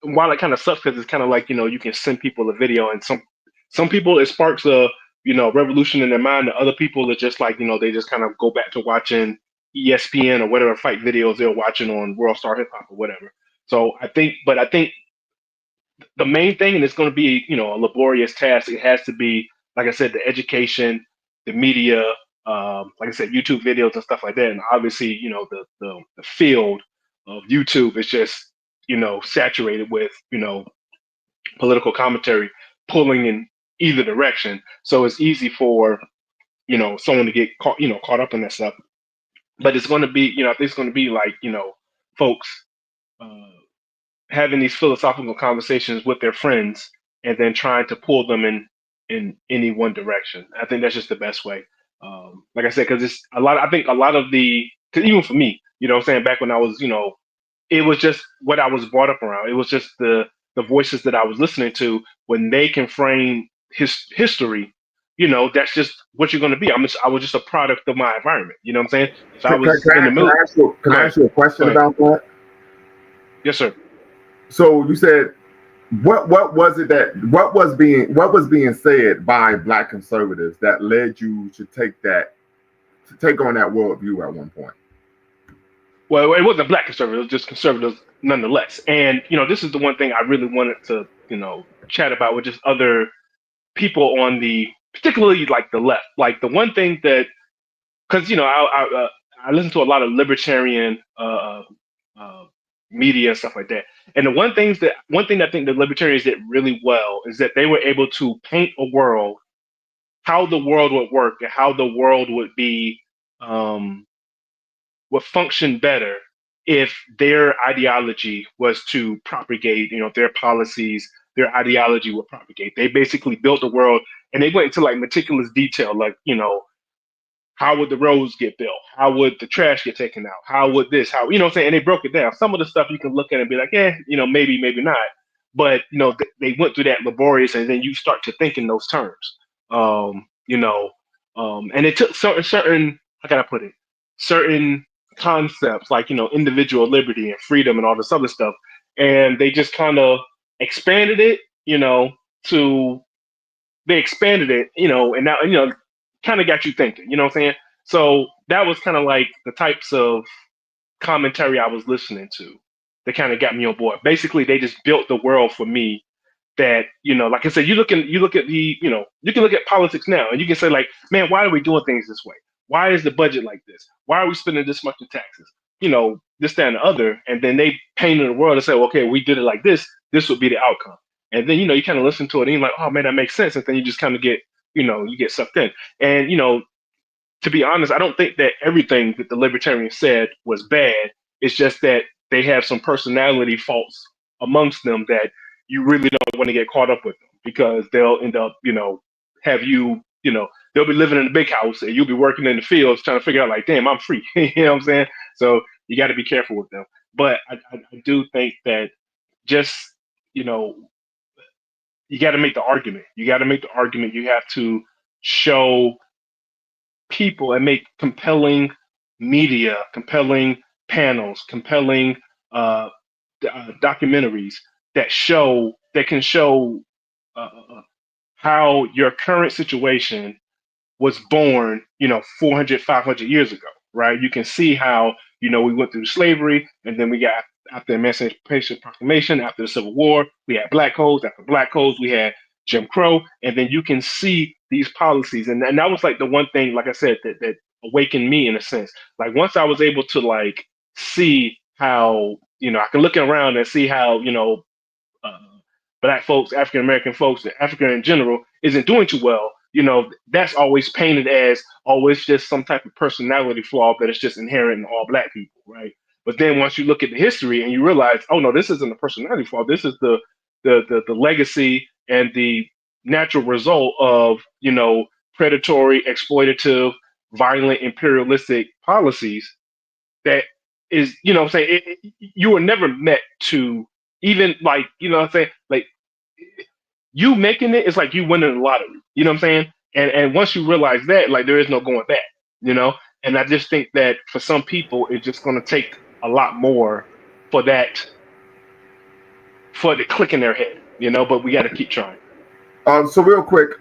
S3: while it kind of sucks because it's kind of like, you can send people a video, and some people it sparks a revolution in their mind. To other people it's just like, they just kind of go back to watching ESPN or whatever fight videos they're watching on World Star Hip Hop or whatever. So I think the main thing, and it's going to be, a laborious task. It has to be, like I said, the education, the media, like I said, YouTube videos and stuff like that. And obviously, the field of YouTube is just, saturated with, political commentary pulling in either direction. So it's easy for, someone to get caught up in that stuff. But it's going to be, I think it's going to be like, folks. Uh, Having these philosophical conversations with their friends and then trying to pull them in any one direction. I think that's just the best way. Like I said, because it's a lot. I think a lot of cause even for me, what I'm saying, back when I was, it was just what I was brought up around. It was just the voices that I was listening to when they can frame history. That's just what you're going to be. I was just a product of my environment. You know what I'm saying? If I was in the military,
S1: Can
S3: go
S1: I
S3: ahead,
S1: ask you a
S3: go
S1: question
S3: ahead.
S1: about that?
S3: Yes, sir.
S1: So you said what was it that what was being said by black conservatives that led you to take on that worldview at one point?
S3: Well, it wasn't black conservatives, just conservatives nonetheless. And this is the one thing I really wanted to, chat about with just other people on particularly like the left. Like the one thing that, because I listen to a lot of libertarian uh, media and stuff like that. And one thing that I think the libertarians did really well is that they were able to paint a world, how the world would work, and how the world would be. Would function better if their ideology was to propagate, their policies, their ideology would propagate. They basically built the world and they went into like meticulous detail, like, how would the roads get built? How would the trash get taken out? How would this, how, what I'm saying? And they broke it down. Some of the stuff you can look at and be like, yeah, maybe, maybe not. But, they went through that laborious and then you start to think in those terms. And it took certain, how can I put it? Certain concepts like, individual liberty and freedom and all this other stuff. And they just kind of expanded it, to, they expanded it, and now, kind of got you thinking, you know what I'm saying? So that was kind of like the types of commentary I was listening to that kind of got me on board. Basically, they just built the world for me that, like I said, you look at the, you can look at politics now and you can say like, man, why are we doing things this way? why is the budget like this? Why are we spending this much in taxes? You know, this, that, and the other. And then they paint in the world and say, well, okay, we did it like this would be the outcome. And then, you know, you kind of listen to it and you're like, oh man, that makes sense. And then you just kind of get, you know, you get sucked in. And, you know, to be honest, I don't think that everything that the libertarians said was bad. It's just that they have some personality faults amongst them that you really don't want to get caught up with them, because they'll end up, you know, have you, you know, they'll be living in a big house and you'll be working in the fields trying to figure out like, damn, I'm free. You know what I'm saying? So you got to be careful with them. But I do think that just, you know, you got to make the argument. You got to make the argument. You have to show people and make compelling media, compelling panels, compelling documentaries that can show how your current situation was born, you know, 400, 500 years ago, right? You can see how, you know, we went through slavery, and then we got, after the Emancipation Proclamation, after the Civil War, we had black codes. After black codes, we had Jim Crow. And then you can see these policies. And that was like the one thing, like I said, that awakened me in a sense. Like once I was able to like see how, you know, I can look around and see how, you know, uh, black folks, African American folks, and Africa in general isn't doing too well, you know, that's always painted as, oh, it's just some type of personality flaw that is just inherent in all black people, right? But then once you look at the history and you realize, oh no, this isn't a personality flaw. This is the legacy and the natural result of, you know, predatory, exploitative, violent, imperialistic policies that is, you know what I'm saying, you were never meant to even like, you know what I'm saying, like you making it is like you winning the lottery. You know what I'm saying? And once you realize that, like there is no going back, you know? And I just think that for some people, it's just gonna take a lot more for that, for the click in their head, you know, but we gotta keep trying.
S1: So real quick,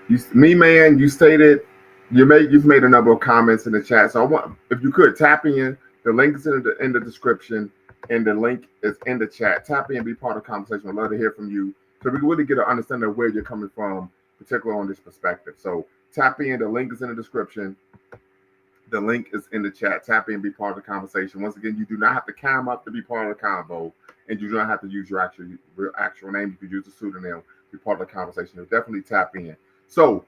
S1: you stated you've made a number of comments in the chat. So I want, if you could tap in, the link is in the description, and the link is in the chat. Tap in, be part of the conversation. I'd love to hear from you, so we can really get an understanding of where you're coming from, particularly on this perspective. So tap in, the link is in the description. The link is in the chat. Tap in, be part of the conversation. Once again, you do not have to cam up to be part of the convo, and you do not have to use your actual name. You can use a pseudonym, be part of the conversation. So definitely tap in. So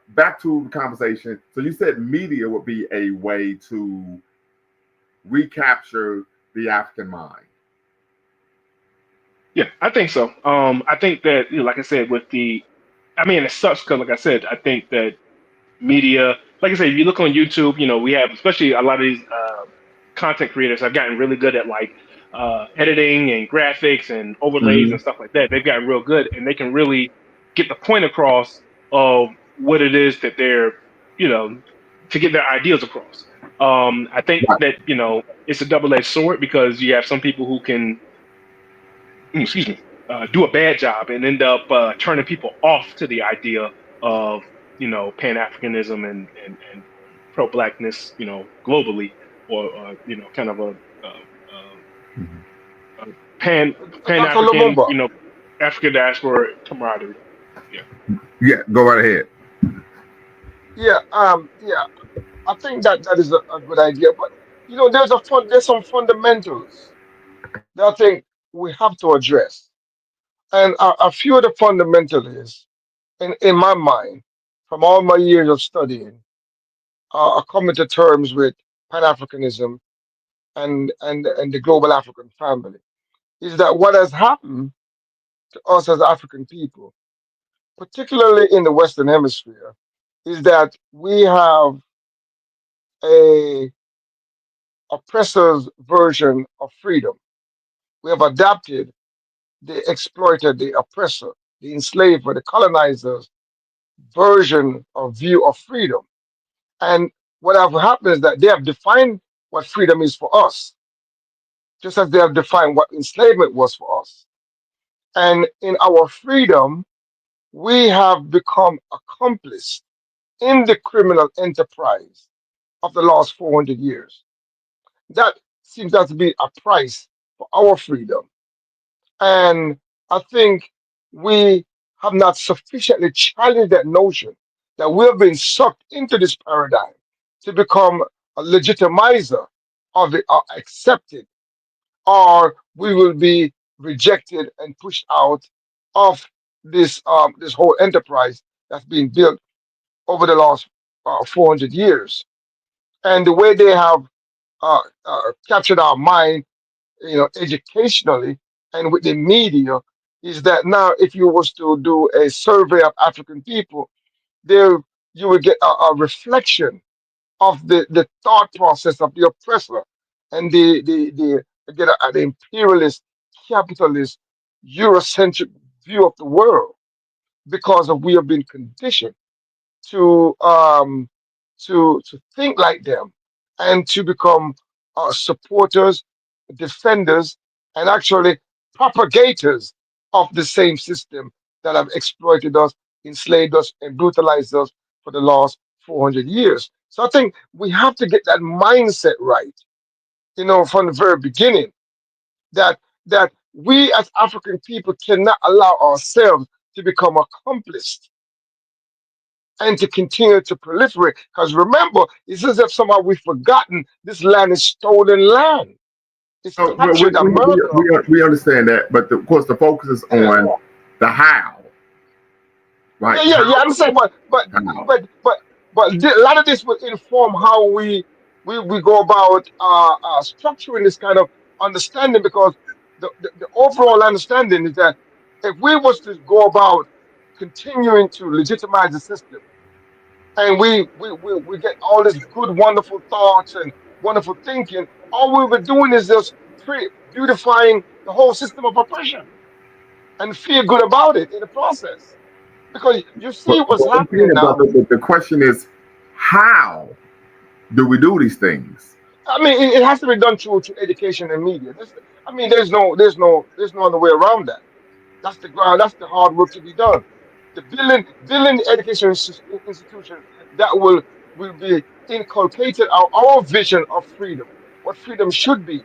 S1: back to the conversation. So you said media would be a way to recapture the African mind.
S3: Yeah, I think so. I think that, you know, like I said, it sucks because, like I said, I think that media, like I said, if you look on YouTube, you know, we have, especially a lot of these content creators have gotten really good at like editing and graphics and overlays and stuff like that. They've gotten real good, and they can really get the point across of what it is that they're, you know, to get their ideas across. I think that, you know, it's a double-edged sword, because you have some people who can, do a bad job and end up turning people off to the idea of, you know, Pan-Africanism and pro-blackness, you know, globally, or you know, kind of a Pan-African, you know, African diaspora camaraderie.
S1: Yeah, go right ahead.
S4: Yeah, I think that is a good idea, but you know, there's some fundamentals that I think we have to address, and a few of the fundamentals in my mind, from all my years of studying, are coming to terms with Pan Africanism and the global African family. Is that what has happened to us as African people, particularly in the Western Hemisphere, is that we have a oppressor's version of freedom. We have adapted the exploiter, the oppressor, the enslaver, the colonizer's version or view of freedom. And what have happened is that they have defined what freedom is for us, just as they have defined what enslavement was for us. And in our freedom, we have become accomplice in the criminal enterprise of the last 400 years. That seems to be a price for our freedom. And I think we have not sufficiently challenged that notion that we've been sucked into this paradigm to become a legitimizer of it, or accepted, or we will be rejected and pushed out of this whole enterprise that's been built over the last 400 years. And the way they have captured our mind, educationally and with the media, is that now if you was to do a survey of African people, there you would get a reflection of the thought process of the oppressor and the again the imperialist, capitalist, Eurocentric view of the world, because of we have been conditioned to to think like them and to become supporters, defenders, and actually propagators of the same system that have exploited us, enslaved us, and brutalized us for the last 400 years. So I think we have to get that mindset right, from the very beginning, that we as African people cannot allow ourselves to become accomplices and to continue to proliferate. Because remember, it's as if somehow we've forgotten this land is stolen land. It's
S1: So, but
S4: captured America.
S1: we understand that, but of course the focus is on the how, right?
S4: Yeah. I'm saying,
S1: How.
S4: a lot of this will inform how we go about structuring this kind of understanding, because the overall understanding is that if we was to go about continuing to legitimize the system, and we get all this good, wonderful thoughts and wonderful thinking, all we were doing is just beautifying the whole system of oppression and feel good about it in the process. Because you see what's happening
S1: But
S4: now.
S1: the question is, how do we do these things?
S4: I mean, it has to be done through education and media. I mean, there's no other way around that. That's the ground. That's the hard work to be done. The building the education institution that will be inculcated our vision of freedom, what freedom should be,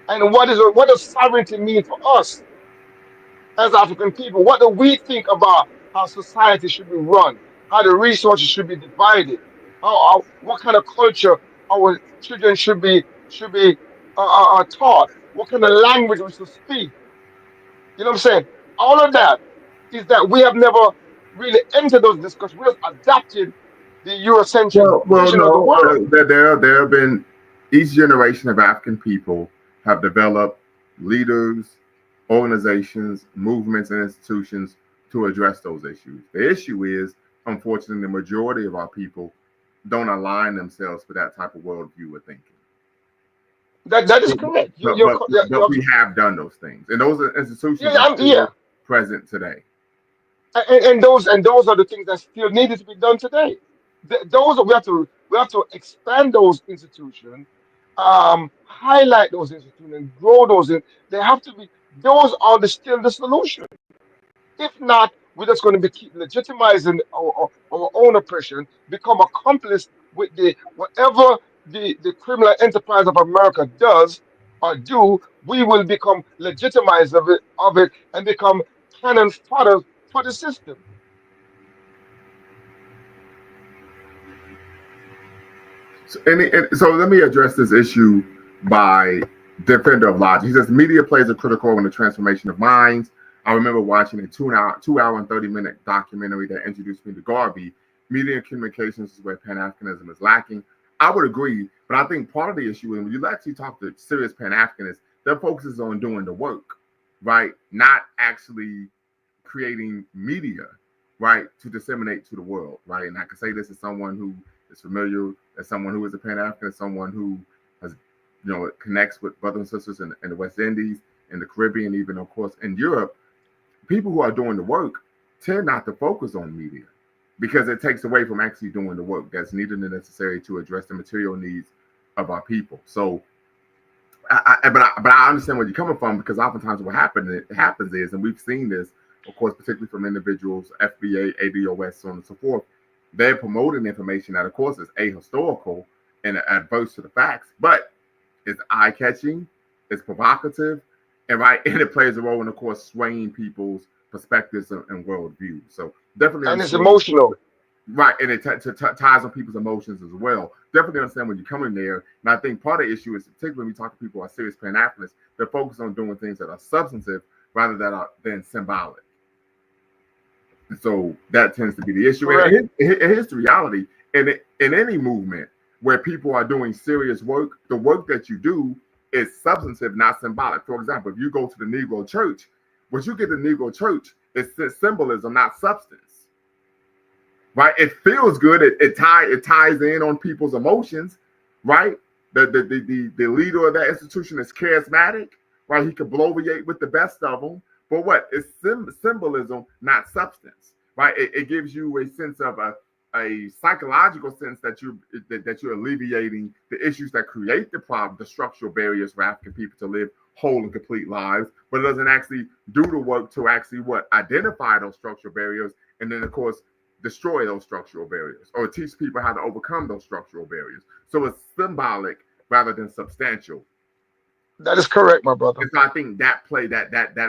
S4: and what does sovereignty mean for us as African people. What do we think about how society should be run, how the resources should be divided, what kind of culture our children should be taught, what kind of language we should speak. You know what I'm saying? All of that is that we have never really entered those discussions. We have adapted the Eurocentric
S1: Well,
S4: vision of the
S1: no.
S4: world.
S1: There have been each generation of African people have developed leaders, organizations, movements, and institutions to address those issues. The issue is, unfortunately, the majority of our people don't align themselves with that type of worldview or thinking.
S4: That is correct.
S1: But we have done those things, and those institutions are
S4: Yeah.
S1: still present today.
S4: And those are the things that still needed to be done today. Those we have to expand those institutions, highlight those institutions, and grow those. They have to be. Those are still the solution. If not, we're just going to be keep legitimizing our own oppression, become accomplice with the whatever the criminal enterprise of America does or do. We will become legitimized of it and become cannon fodder for the system.
S1: So let me address this issue by defender of logic. He says media plays a critical role in the transformation of minds. I remember watching a 2 hour and 30-minute documentary that introduced me to Garvey. Media and communications is where Pan-Africanism is lacking. I would agree, but I think part of the issue, and when you actually talk to serious Pan-Africanists, their focus is on doing the work, right? Not actually creating media, right, to disseminate to the world, right? And I can say this as someone who is familiar, as someone who is a Pan-African, as someone who has, connects with brothers and sisters in the West Indies, in the Caribbean, even of course in Europe. People who are doing the work tend not to focus on media because it takes away from actually doing the work that's needed and necessary to address the material needs of our people. So, but I understand where you're coming from, because oftentimes what happens is, and we've seen this, of course, particularly from individuals, FBA, ADOS, so on and so forth, they're promoting information that, of course, is ahistorical and adverse to the facts, but it's eye-catching, it's provocative, and it plays a role in, of course, swaying people's perspectives and worldviews. So definitely,
S4: And it's emotional.
S1: Right, and it ties on people's emotions as well. Definitely understand when you come in there. And I think part of the issue is, particularly when we talk to people who are serious Pan-Africanists, they're focused on doing things that are substantive rather than symbolic. And so that tends to be the issue.
S4: Correct.
S1: And here's the reality. In any movement where people are doing serious work, the work that you do is substantive, not symbolic. For example, if you go to the Negro church, what you get the Negro church is symbolism, not substance. Right? It feels good. It ties in on people's emotions, right? The leader of that institution is charismatic, right? He can bloviate with the best of them. But what? It's symbolism, not substance, right? It gives you a sense of a psychological sense that you're alleviating the issues that create the problem, the structural barriers for African people to live whole and complete lives, but it doesn't actually do the work to actually identify those structural barriers, and then of course destroy those structural barriers or teach people how to overcome those structural barriers. So it's symbolic rather than substantial.
S4: That is correct, my brother.
S1: And so I think that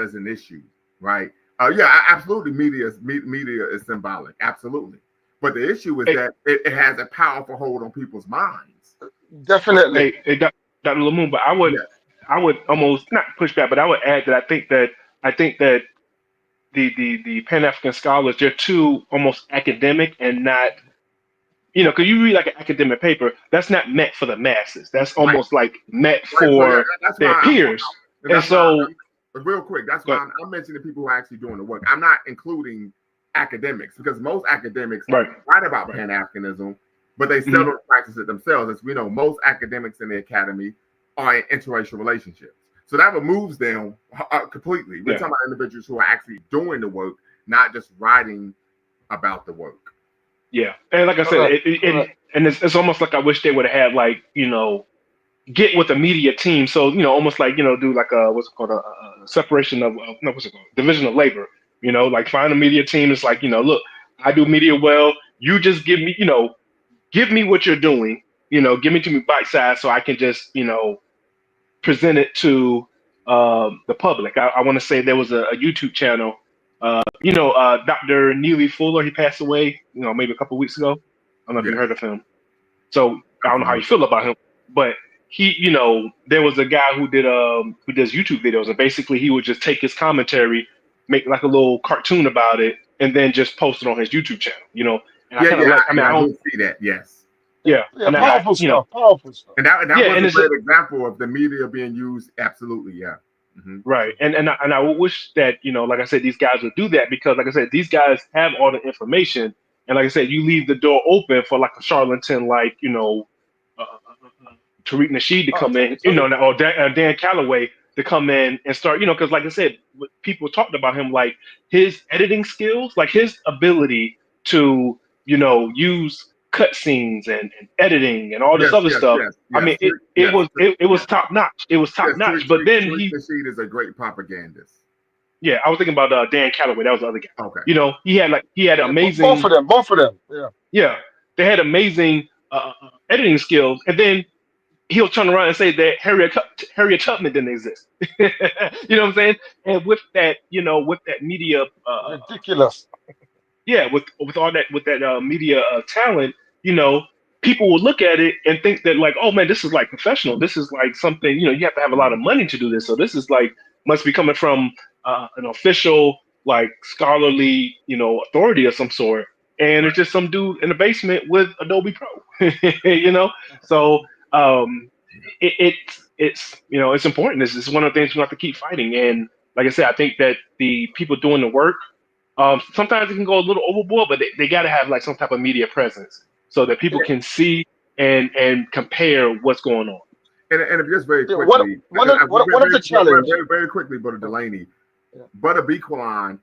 S1: is an issue, right? Yeah, absolutely. Media is symbolic, absolutely. But the issue is that it has a powerful hold on people's minds.
S4: Definitely.
S3: Hey, Dr. Lamoon, but I would almost not push back, but I would add that I think that the Pan African scholars, they're too almost academic and not, because you read like an academic paper, that's not meant for the masses. That's almost like meant for their peers. And so,
S1: real quick, that's why I'm mentioning people who are actually doing the work. I'm not including academics because most academics write about Pan-Africanism, but they still don't practice it themselves. As we know, most academics in the academy are in interracial relationships. So that removes them completely. We're talking about individuals who are actually doing the work, not just writing about the work.
S3: Yeah. And like I said, and it's almost like I wish they would have had get with a media team. So, almost like, do like what's it called, a separation of, no, what's it called? Division of labor, like find a media team. It's like, look, I do media well. You just give me what you're doing, give me to me bite size so I can just, present it to the public. I want to say there was a YouTube channel, Dr. Neely Fuller, he passed away, maybe a couple of weeks ago. I don't know if you heard of him. So I don't know how you feel about him, but he, there was a guy who does YouTube videos, and basically he would just take his commentary, make like a little cartoon about it, and then just post it on his YouTube channel, And I don't
S1: see that. Yes.
S3: Yeah,
S4: and powerful stuff. Powerful stuff.
S1: And that was a great example of the media being used. Absolutely, yeah. Mm-hmm.
S3: Right, and I would wish that like I said, these guys would do that because, like I said, these guys have all the information, and like I said, you leave the door open for like a charlatan like Tariq Nasheed to come in, or Dan Calloway to come in and start, because like I said, people talked about him, like his editing skills, like his ability to use cutscenes and editing and all this other stuff.
S1: Yes,
S3: I mean, it was top notch. It was top notch. But then
S1: Nasheed is a great propagandist.
S3: Yeah, I was thinking about Dan Calloway. That was the other guy.
S1: Okay.
S3: He had amazing.
S4: Both of them. Yeah.
S3: Yeah, they had amazing editing skills, and then he'll turn around and say that Harriet Tubman didn't exist. You know what I'm saying? And with that, with that media,
S4: ridiculous.
S3: Yeah, with all that, with that media talent, people will look at it and think that like, oh man, this is like professional. This is like something, you have to have a lot of money to do this. So this is like must be coming from an official, like scholarly, authority of some sort. And it's just some dude in the basement with Adobe Pro, So it's important. It's one of the things we have to keep fighting. And like I said, I think that the people doing the work, sometimes it can go a little overboard, but they got to have like some type of media presence so that people can see and compare what's going on.
S1: And if just very quickly,
S4: one of the challenges,
S1: very quickly, Brother Delaney, Brother Bequaline,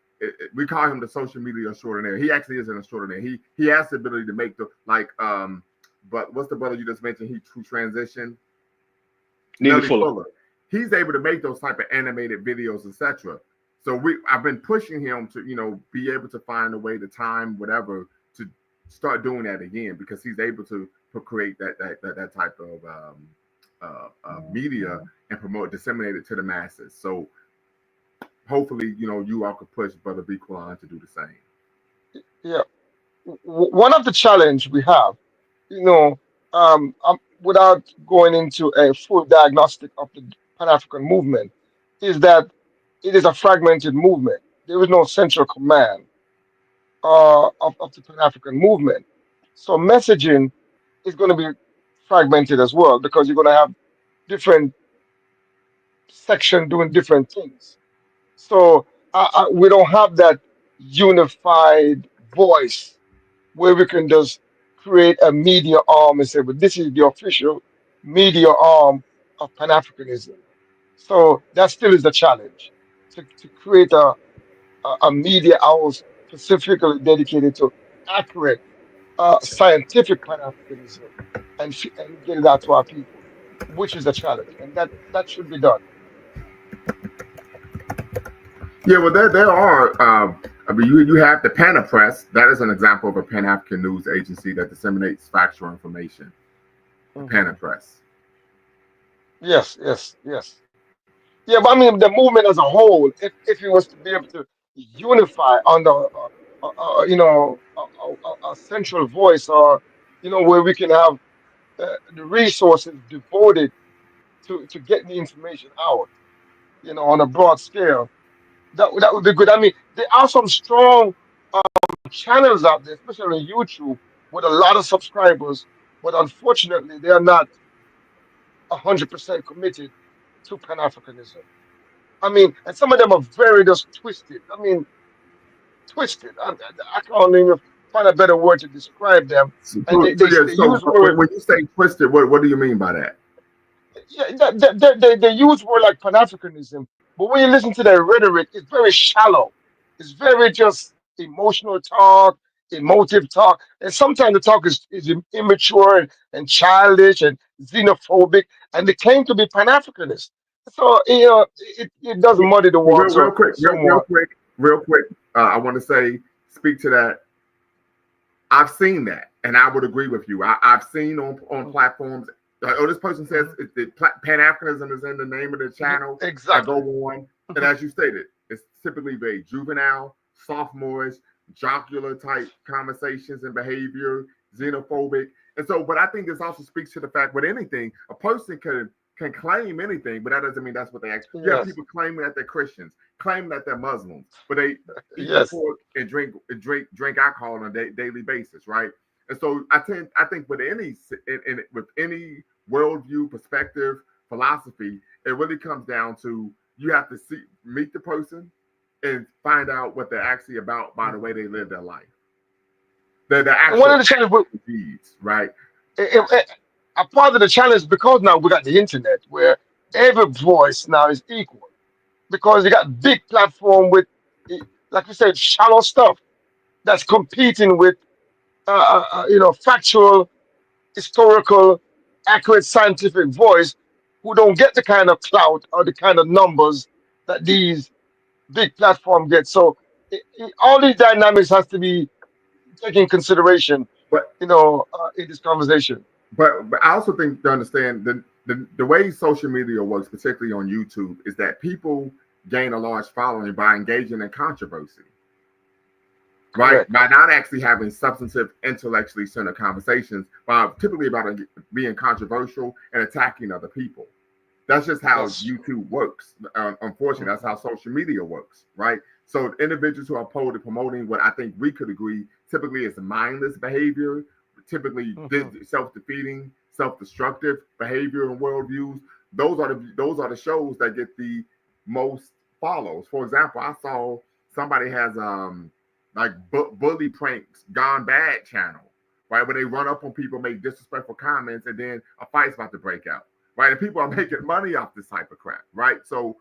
S1: we call him the social media extraordinaire. He actually isn't extraordinary. He has the ability to make but what's the brother you just mentioned? Who transitioned?
S3: Neely Fuller.
S1: He's able to make those type of animated videos, etc. So I've been pushing him to be able to find a way to time whatever to start doing that again, because he's able to create that type of media and disseminate it to the masses. So hopefully you all could push Brother Bequaline to do the same.
S4: Yeah. one of the challenge we have, you know, without going into a full diagnostic of the Pan-African movement, is that it is a fragmented movement. There is no central command of the Pan-African movement. So messaging is going to be fragmented as well because you're going to have different sections doing different things. So we don't have that unified voice where we can just create a media arm and say, but this is the official media arm of Pan Africanism. So that still is a challenge to create a media house specifically dedicated to accurate scientific Pan Africanism and get it out to our people, which is a challenge. And that should be done.
S1: Yeah, well, there are. I mean, you have the Pana Press. That is an example of a Pan African news agency that disseminates factual information. The Pana
S4: Mhm.
S1: Press.
S4: Yes, yes, yes. Yeah, but I mean the movement as a whole, if it was to be able to unify under a central voice, or where we can have the resources devoted to getting the information out, on a broad scale, that would be good. I mean, there are some strong channels out there, especially on YouTube, with a lot of subscribers, but unfortunately, they are not 100% committed to Pan Africanism. I mean, and some of them are very just twisted. I mean, twisted. I can't even find a better word to describe them.
S1: So,
S4: And they,
S1: so
S4: they,
S1: yeah.
S4: they
S1: So
S4: use word,
S1: when you say twisted, what do you mean by that?
S4: yeah, they use word like Pan Africanism, but when you listen to their rhetoric, it's very shallow. It's very just emotional talk, emotive talk, and sometimes the talk is immature and childish and xenophobic, and they claim to be Pan Africanist. So it does muddy the
S1: Well, real
S4: water
S1: quick,
S4: somewhat.
S1: real quick. I want to speak to that. I've seen that, and I would agree with you. I've seen on
S4: Mhm,
S1: platforms. Oh, this person says
S4: mhm.
S1: Pan Africanism is in the name of the channel. I go
S4: Exactly.
S1: on, and
S4: Mhm.
S1: as you stated, it's typically very juvenile, sophomorish, jocular type conversations and behavior, xenophobic, and so. But I think this also speaks to the fact with anything, a person can claim anything, but that doesn't mean that's what they act. You have
S4: Yes.
S1: people claiming that they're Christians, claiming that they're Muslims, but they eat
S4: Yes.
S1: pork and drink alcohol on a daily basis, right? And so I think with with any worldview, perspective, philosophy, it really comes down to you have to meet the person and find out what they're actually about by the way
S4: Mhm.
S1: they live their life. The
S4: And one
S1: actual
S4: of the challenges,
S1: deeds, right?
S4: a part of the challenge, because now we got the internet where every voice now is equal. Because you got big platform with, like you said, shallow stuff that's competing with, factual, historical, accurate scientific voice who don't get the kind of clout or the kind of numbers that these big platform get. So all these dynamics has to be taken in consideration,
S1: But
S4: in this conversation.
S1: but I also think to understand the way social media works, particularly on YouTube, is that people gain a large following by engaging in controversy, right?
S4: Correct.
S1: By not actually having substantive, intellectually centered conversations, but typically about being controversial and attacking other people. That's just how
S4: That's true.
S1: YouTube works. Unfortunately, that's
S4: Mhm,
S1: how social media works, right? So individuals who are promoting what I think we could agree typically is mindless behavior, typically
S4: mhm.
S1: self-defeating, self-destructive behavior and worldviews. Those are the shows that get the most follows. For example, I saw somebody has like bully pranks gone bad channel, right? Where they run up on people, make disrespectful comments, and then a fight's about to break out, right? And people are making money off this type of crap, right? So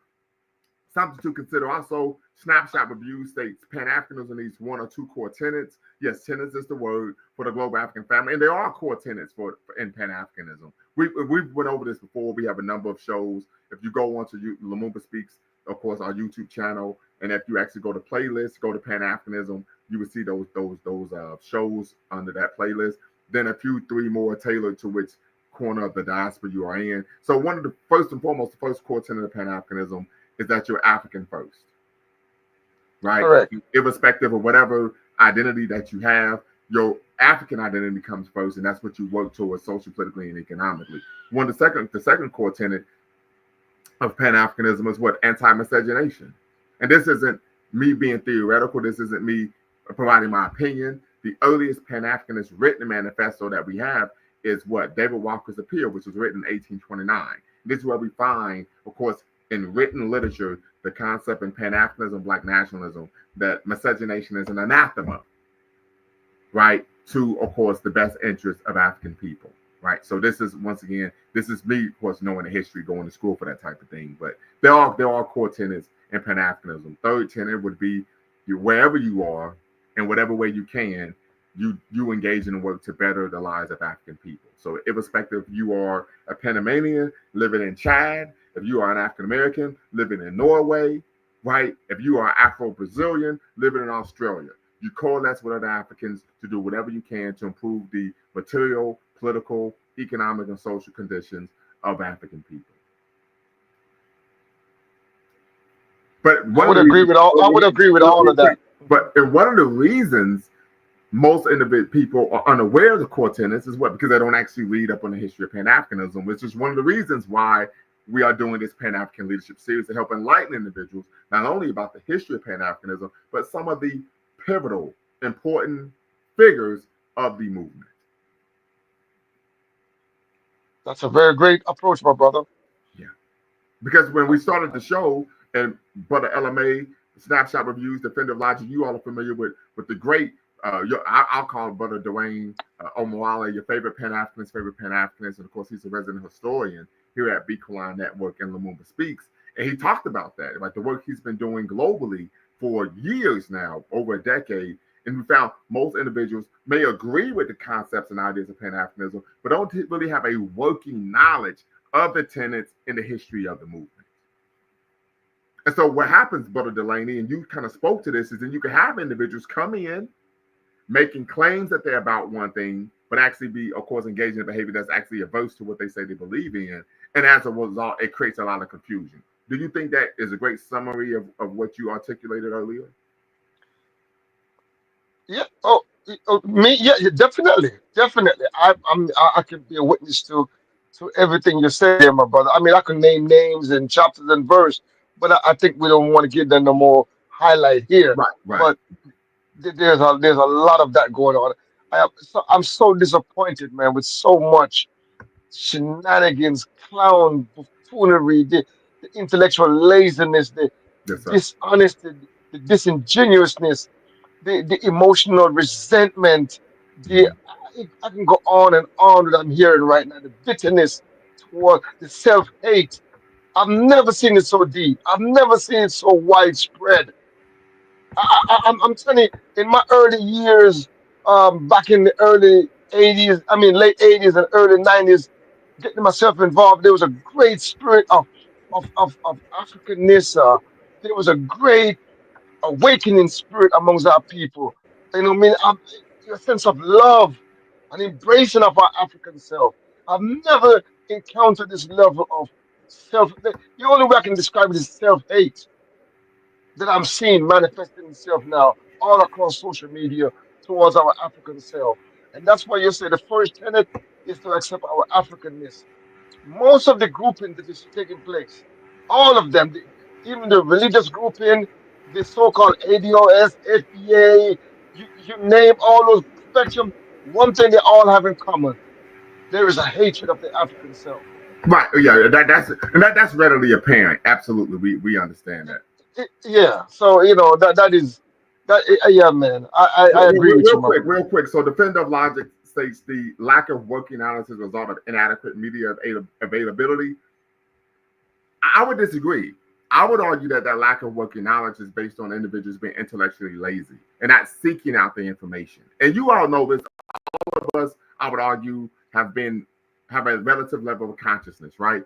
S1: something to consider. Also, Snapshot Review states Pan Africanism needs one or two core tenets. Yes, tenets is the word for the global African family, and there are core tenets in Pan Africanism. We've went over this before. We have a number of shows. If you go onto Lumumba Speaks, of course, our YouTube channel, and if you actually go to playlist, go to Pan Africanism, you will see those shows under that playlist. Then a few, three more tailored to which corner of the diaspora you are in. So one of the first and foremost, the first core tenet of Pan Africanism is that you're African first, right?
S4: Correct.
S1: Irrespective of whatever identity that you have, your African identity comes first, and that's what you work towards socially, politically, and economically. The second core tenet of Pan-Africanism is what? Anti-miscegenation. And this isn't me being theoretical. This isn't me providing my opinion. The earliest Pan-Africanist written manifesto that we have is what? David Walker's Appeal, which was written in 1829. This is where we find, of course, in written literature, the concept in Pan-Africanism, Black nationalism, that miscegenation is an anathema, right, to, of course, the best interest of African people, right? So this is, once again, this is me, of course, knowing the history, going to school for that type of thing. But there are core tenets in Pan-Africanism. Third tenet would be wherever you are, in whatever way you can, you engage in work to better the lives of African people. So irrespective if you are a Panamanian living in Chad, if you are an African American living in Norway, right? If you are Afro-Brazilian living in Australia, you coalesce with other Africans to do whatever you can to improve the material, political, economic, and social conditions of African people. But
S4: I would agree with all of that.
S1: But one of the reasons most individual people are unaware of the core tenets is what? Because they don't actually read up on the history of Pan-Africanism, which is one of the reasons why we are doing this Pan-African Leadership Series to help enlighten individuals, not only about the history of Pan-Africanism, but some of the pivotal, important figures of the movement.
S4: That's a very great approach, my brother.
S1: Yeah. Because when we started the show, and Brother LMA, Snapshot Reviews, Defender of Logic, you all are familiar with the great, I'll call Brother Dwayne Omowale your favorite Pan-Africanist, and of course he's a resident historian here at Biko Network and Lumumba Speaks. And he talked about that, like the work he's been doing globally for years now, over a decade. And we found most individuals may agree with the concepts and ideas of Pan-Africanism, but don't really have a working knowledge of the tenets in the history of the movement. And so what happens, Brother Delaney, and you kind of spoke to this, is that you can have individuals come in making claims that they're about one thing, but actually be, of course, engaging in behavior that's actually averse to what they say they believe in. And as a result, it creates a lot of confusion. Do you think that is a great summary of what you articulated earlier?
S4: Yeah. Me. Yeah. Definitely. Definitely. I can be a witness to everything you said there, my brother. I mean, I can name names and chapters and verse, but I think we don't want to give them no more highlight here.
S1: Right.
S4: But there's a lot of that going on. I'm so disappointed, man, with so much shenanigans, clown, buffoonery, the intellectual laziness, the
S1: Yes, sir.
S4: dishonesty, the disingenuousness, the emotional resentment, the I can go on and on that I'm hearing right now, the bitterness toward the self-hate. I've never seen it so deep. I've never seen it so widespread. I'm telling you, in my early years, back in the early 80s, I mean late 80s and early 90s, getting myself involved, there was a great spirit of Africanness. There was a great awakening spirit amongst our people. You know what I mean? A sense of love and embracing of our African self. I've never encountered this level of self. The only way I can describe it is self-hate that I'm seeing manifesting itself now all across social media towards our African self. And that's why you say the first tenet is to accept our Africanness. Most of the grouping that is taking place, all of them, even the religious grouping, the so-called ADOS, FBA, you name all those spectrum, one thing they all have in common: there is a hatred of the African self.
S1: Right. Yeah. That's readily apparent. Absolutely. We understand that.
S4: Yeah. So that is that. Yeah, man. I agree with you, my brother.
S1: Real quick. So, Defender of Logic states the lack of working knowledge is a result of inadequate media availability. I would disagree. I would argue that lack of working knowledge is based on individuals being intellectually lazy and not seeking out the information. And you all know this. All of us, I would argue, have a relative level of consciousness, right?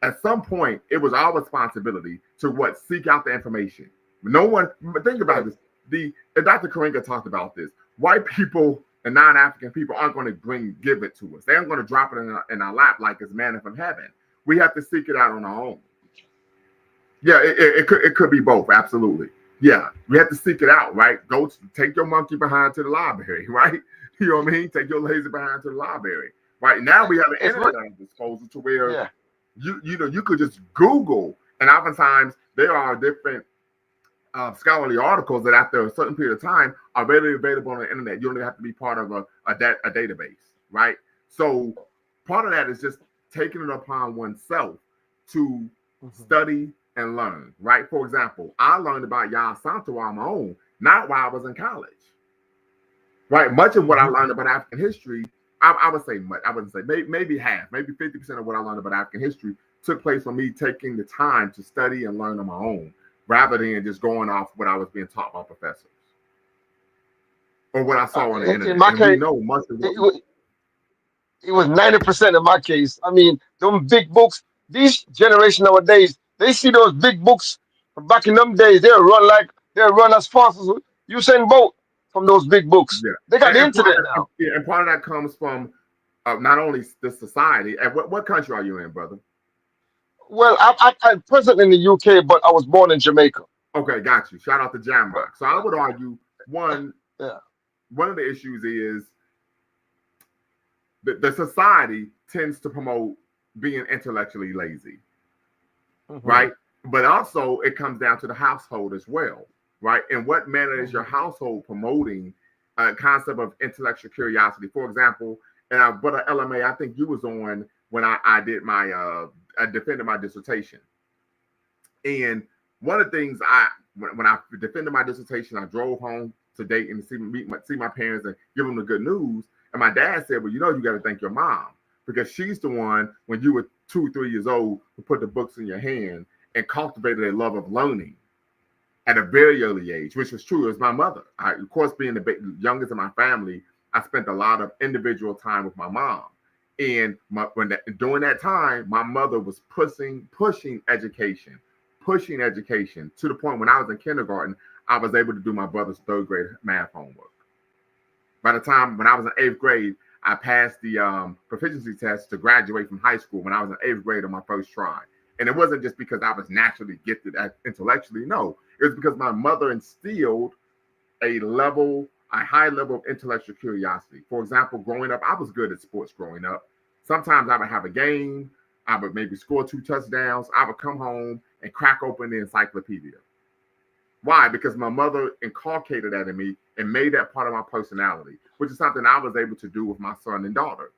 S1: At some point, it was our responsibility to seek out the information. No one, think about this. And Dr. Karinga talked about this. White people and non-African people aren't going to give it to us. They aren't going to drop it in our lap like it's manna from heaven. We have to seek it out on our own. Yeah, it could be both. Absolutely. Yeah, we have to seek it out, right? Go take your monkey behind to the library, right? You know what I mean? Take your lazy behind to the library. Right now we have the
S4: It's
S1: internet at our disposal to where
S4: yeah.
S1: you could just Google, and oftentimes there are different scholarly articles that after a certain period of time are readily available on the internet. You don't even have to be part of a database, right? So part of that is just taking it upon oneself to study and learn, right? For example, I learned about Yah Santo on my own, not while I was in college, right? Much of what I learned about African history, I would say much, I wouldn't say maybe half, maybe 50% of what I learned about African history took place from me taking the time to study and learn on my own, rather than just going off what I was being taught by professors or what I saw on the
S4: In
S1: internet.
S4: my
S1: And we
S4: case,
S1: know much of what we,
S4: it, it was 90% in my case. I mean, them big books, these generation nowadays, they see those big books from back in them days, they'll run as fast as Usain Bolt from those big books.
S1: yeah.
S4: They got the
S1: And part of
S4: internet
S1: that,
S4: now.
S1: yeah, and part of that comes from not only the society. And what country are you in, brother?
S4: Well, I'm present in the UK, but I was born in Jamaica.
S1: Okay, got you. Shout out to
S4: But
S1: Jamrock. So I would argue one
S4: yeah.
S1: one of the issues is the society tends to promote being intellectually lazy,
S4: Hmm.
S1: right? But also it comes down to the household as well, right? In what manner is your household promoting a concept of intellectual curiosity? For example, and but LMA, I think you was on when I did my I defended my dissertation. And one of the things when I defended my dissertation, I drove home to Dayton to see my parents and give them the good news. And my dad said, "Well, you know, you got to thank your mom because she's the one when you were 2, 3 years old who put the books in your hand and cultivated a love of learning at a very early age," which was true. It was my mother. Of course, being the youngest in my family, I spent a lot of individual time with my mom. And during that time, my mother was pushing education to the point when I was in kindergarten, I was able to do my brother's third grade math homework. By the time when I was in eighth grade, I passed the proficiency test to graduate from high school when I was in eighth grade on my first try. And it wasn't just because I was naturally gifted intellectually. No, it was because my mother instilled a high level of intellectual curiosity. For example, growing up, I was good at sports growing up. Sometimes I would have a game, I would maybe score 2 touchdowns. I would come home and crack open the encyclopedia. Why? Because my mother inculcated that in me and made that part of my personality, which is something I was able to do with my son and daughter,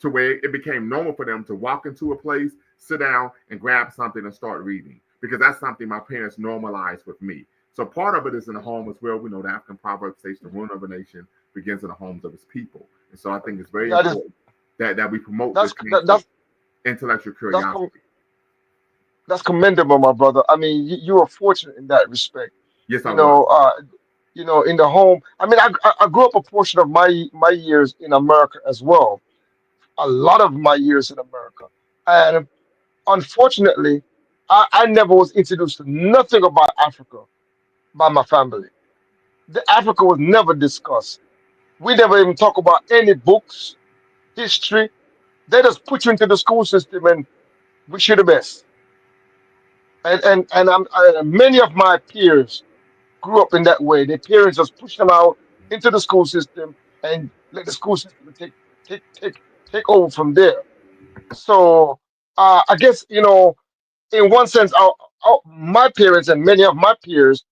S1: to where it became normal for them to walk into a place, sit down, and grab something and start reading, because that's something my parents normalized with me. So part of it is in the home as well. We know the African proverb says the ruin of a nation begins in the homes of its people. And so I think it's very
S4: That is
S1: important that we promote this
S4: that's
S1: kind of intellectual
S4: that's com-
S1: curiosity.
S4: that's commendable, my brother. I mean, you are fortunate in that respect.
S1: Yes, I
S4: You
S1: was.
S4: know, in the home. I mean, I grew up a portion of my years in America as well. A lot of my years in America, and unfortunately, I never was introduced to nothing about Africa by my family. The Africa was never discussed. We never even talk about any books, history. They just put you into the school system and wish you the best. Many of my peers grew up in that way. Their parents just push them out into the school system and let the school system take take take over from there. So I guess in one sense, my parents and many of my peers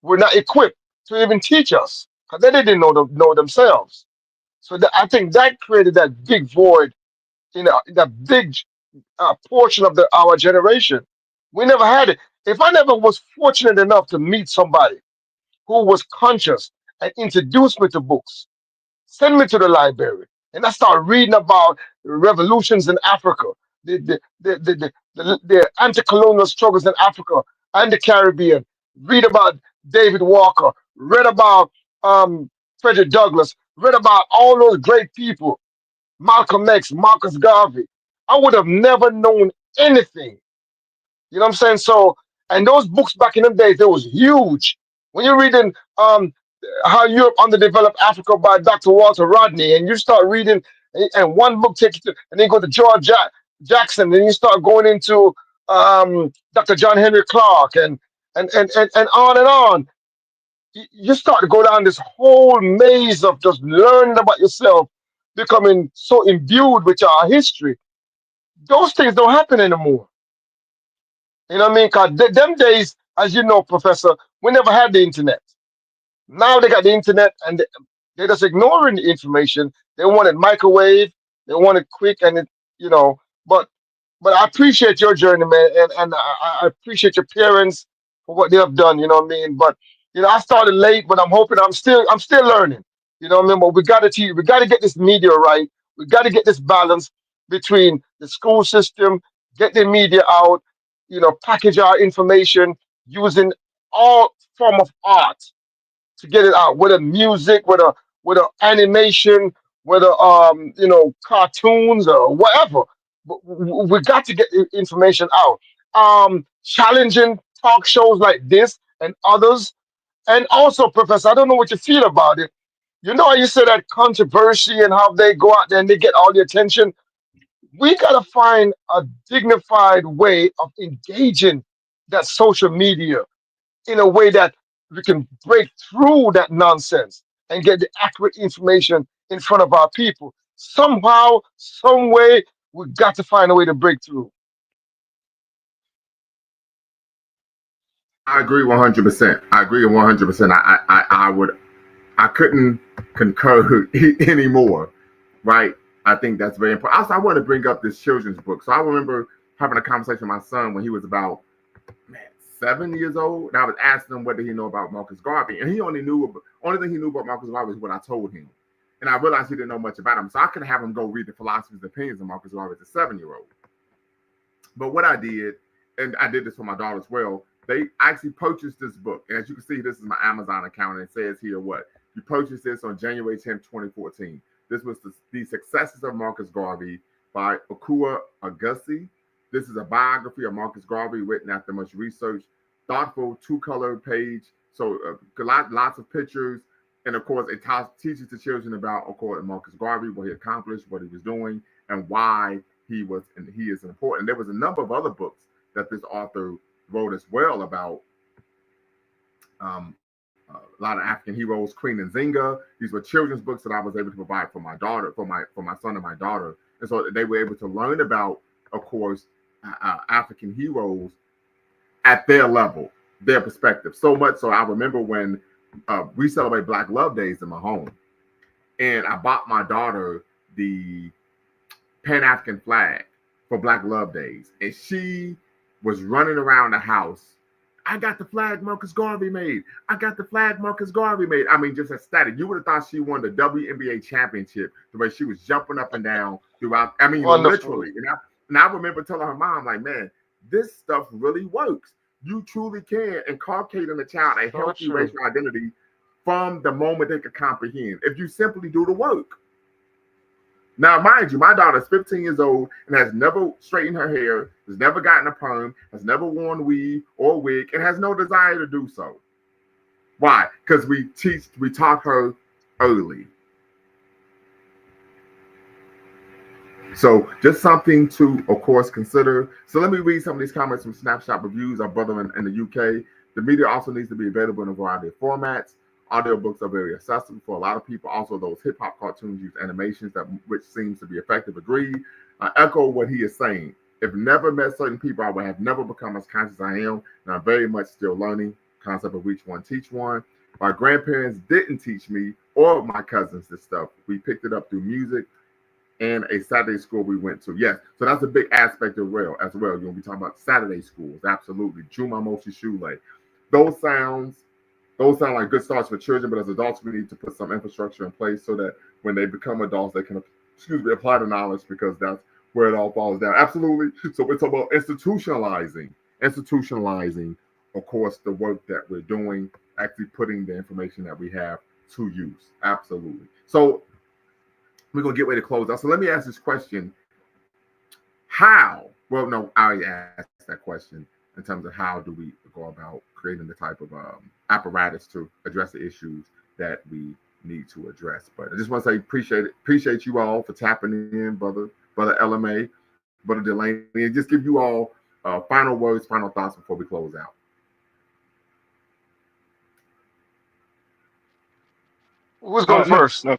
S4: were not equipped to even teach us because they didn't know themselves. So I think that created that big void that big portion of our generation. We never had it. If I never was fortunate enough to meet somebody who was conscious and introduced me to books, send me to the library, and I start reading about revolutions in Africa, the anti-colonial struggles in Africa and the Caribbean. Read about David Walker. Read about Frederick Douglass. Read about all those great people, Malcolm X, Marcus Garvey. I would have never known anything. You know what I'm saying? So, and those books back in them days, they was huge. When you're reading How Europe Underdeveloped Africa by Dr. Walter Rodney, and you start reading, and one book takes you to, and then you go to Jackson, then you start going into Dr. John Henry Clark, and on and on. you start to go down this whole maze of just learning about yourself, becoming so imbued with our history. Those things don't happen anymore. You know what I mean? Because them days, as you know, Professor, we never had the internet. Now they got the internet and they're just ignoring the information. They want it microwave, they want it quick, and it, you know. But I appreciate your journey, man, and I appreciate your parents for what they have done. You know what I mean? But you know, I started late, but I'm still learning. You know what I mean? But we got to teach. We got to get this media right. We got to get this balance between the school system, get the media out. You know, package our information using all form of art to get it out, whether music, whether animation, whether cartoons or whatever. We got to get information out. Challenging talk shows like this and others, and also, Professor, I don't know what you feel about it. You know how you say that controversy and how they go out there and they get all the attention. We gotta find a dignified way of engaging that social media in a way that we can break through that nonsense and get the accurate information in front of our people. Somehow, some way, we got to find a way to break through.
S1: I agree 100%. I agree 100%. I couldn't concur anymore. Right. I think that's very important. Also, I want to bring up this children's book. So I remember having a conversation with my son when he was about 7 years old, and I was asking him what did he know about Marcus Garvey, and he only thing he knew about Marcus Garvey is what I told him, and I realized he didn't know much about him. So I could have him go read the philosophies and opinions of Marcus Garvey as a 7-year-old. But what I did, and I did this for my daughter as well, they actually purchased this book, and as you can see, this is my Amazon account, and it says here what you purchased this on January 10th, 2014. This was the Successes of Marcus Garvey by Okua Agassi. This is a biography of Marcus Garvey written after much research, thoughtful, two-color page, so lots of pictures, and of course, it teaches the children about, of course, Marcus Garvey, what he accomplished, what he was doing, and why he is important. There was a number of other books that this author wrote as well about a lot of African heroes, Queen and Zinga. These were children's books that I was able to provide for my daughter, for my son and my daughter, and so they were able to learn about, of course, African heroes at their level, their perspective. So much so, I remember when we celebrate Black Love Days in my home, and I bought my daughter the Pan African flag for Black Love Days, and she was running around the house. I got the flag Marcus Garvey made. I got the flag Marcus Garvey made. I mean, just ecstatic. You would have thought she won the WNBA championship the way she was jumping up and down throughout. I mean,
S4: Wonderful.
S1: literally. And I remember telling her mom, like, man, this stuff really works. You truly can inculcate in a child a healthy racial identity from the moment they can comprehend, if you simply do the work. Now, mind you, my daughter's 15 years old and has never straightened her hair, has never gotten a perm, has never worn weave or wig, and has no desire to do so. Why? Because we taught her early. So just something to, of course, consider. So let me read some of these comments from Snapshot Reviews, our brother in the UK. The media also needs to be available in a variety of formats. Audiobooks are very accessible for a lot of people. Also, those hip-hop cartoons use animations, which seems to be effective. Agreed. I echo what he is saying. If never met certain people, I would have never become as conscious as I am, and I'm very much still learning. Concept of reach one, teach one. My grandparents didn't teach me or my cousins this stuff. We picked it up through music and a Saturday school we went to. Yes, so that's a big aspect as well. You're going to be talking about Saturday schools. Absolutely. Juma Moshi Shule. Those sound like good starts for children, but as adults, we need to put some infrastructure in place so that when they become adults, they can, apply the knowledge, because that's where it all falls down. Absolutely. So we're talking about institutionalizing, of course, the work that we're doing, actually putting the information that we have to use. Absolutely. So we're going to get ready to close out. So let me ask this question. How? Well, no, I already asked that question in terms of how do we go about creating the type of apparatus to address the issues that we need to address. But I just want to say appreciate you all for tapping in, brother LMA, brother Delaney, and just give you all final words, final thoughts before we close out.
S4: Who's going
S3: No,
S4: first?
S3: no.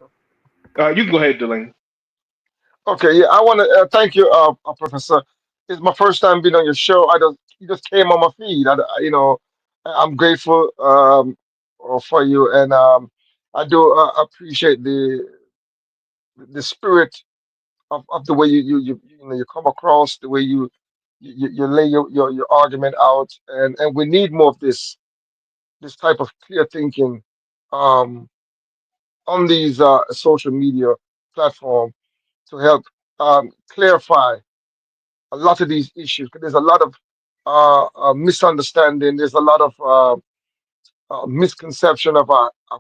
S3: You can go ahead, Delaney.
S4: Okay, yeah, I want to thank you, Professor. It's my first time being on your show. You just came on my feed. I'm grateful for you, and I do appreciate the spirit of the way you come across, the way you lay your argument out, and we need more of this type of clear thinking um, on these social media platform to help clarify a lot of these issues. 'Cause there's a lot of misunderstanding. There's a lot of misconception of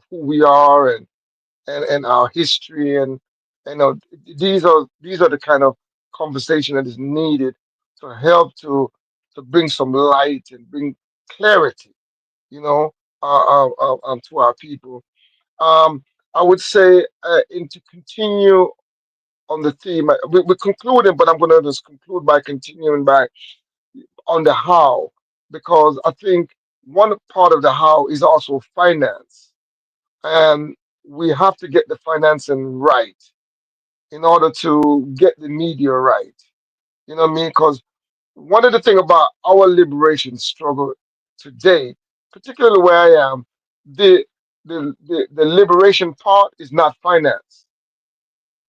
S4: who we are and our history, and these are the kind of conversation that is needed to help to bring some light and bring clarity, you know, to our people. Um, I would say, and to continue on the theme, we're concluding, but I'm going to just conclude by continuing by on the how, because I think one part of the how is also finance, and we have to get the financing right in order to get the media right. You know what I mean? Because one of the things about our liberation struggle today, particularly where I am, the the liberation part is not finance.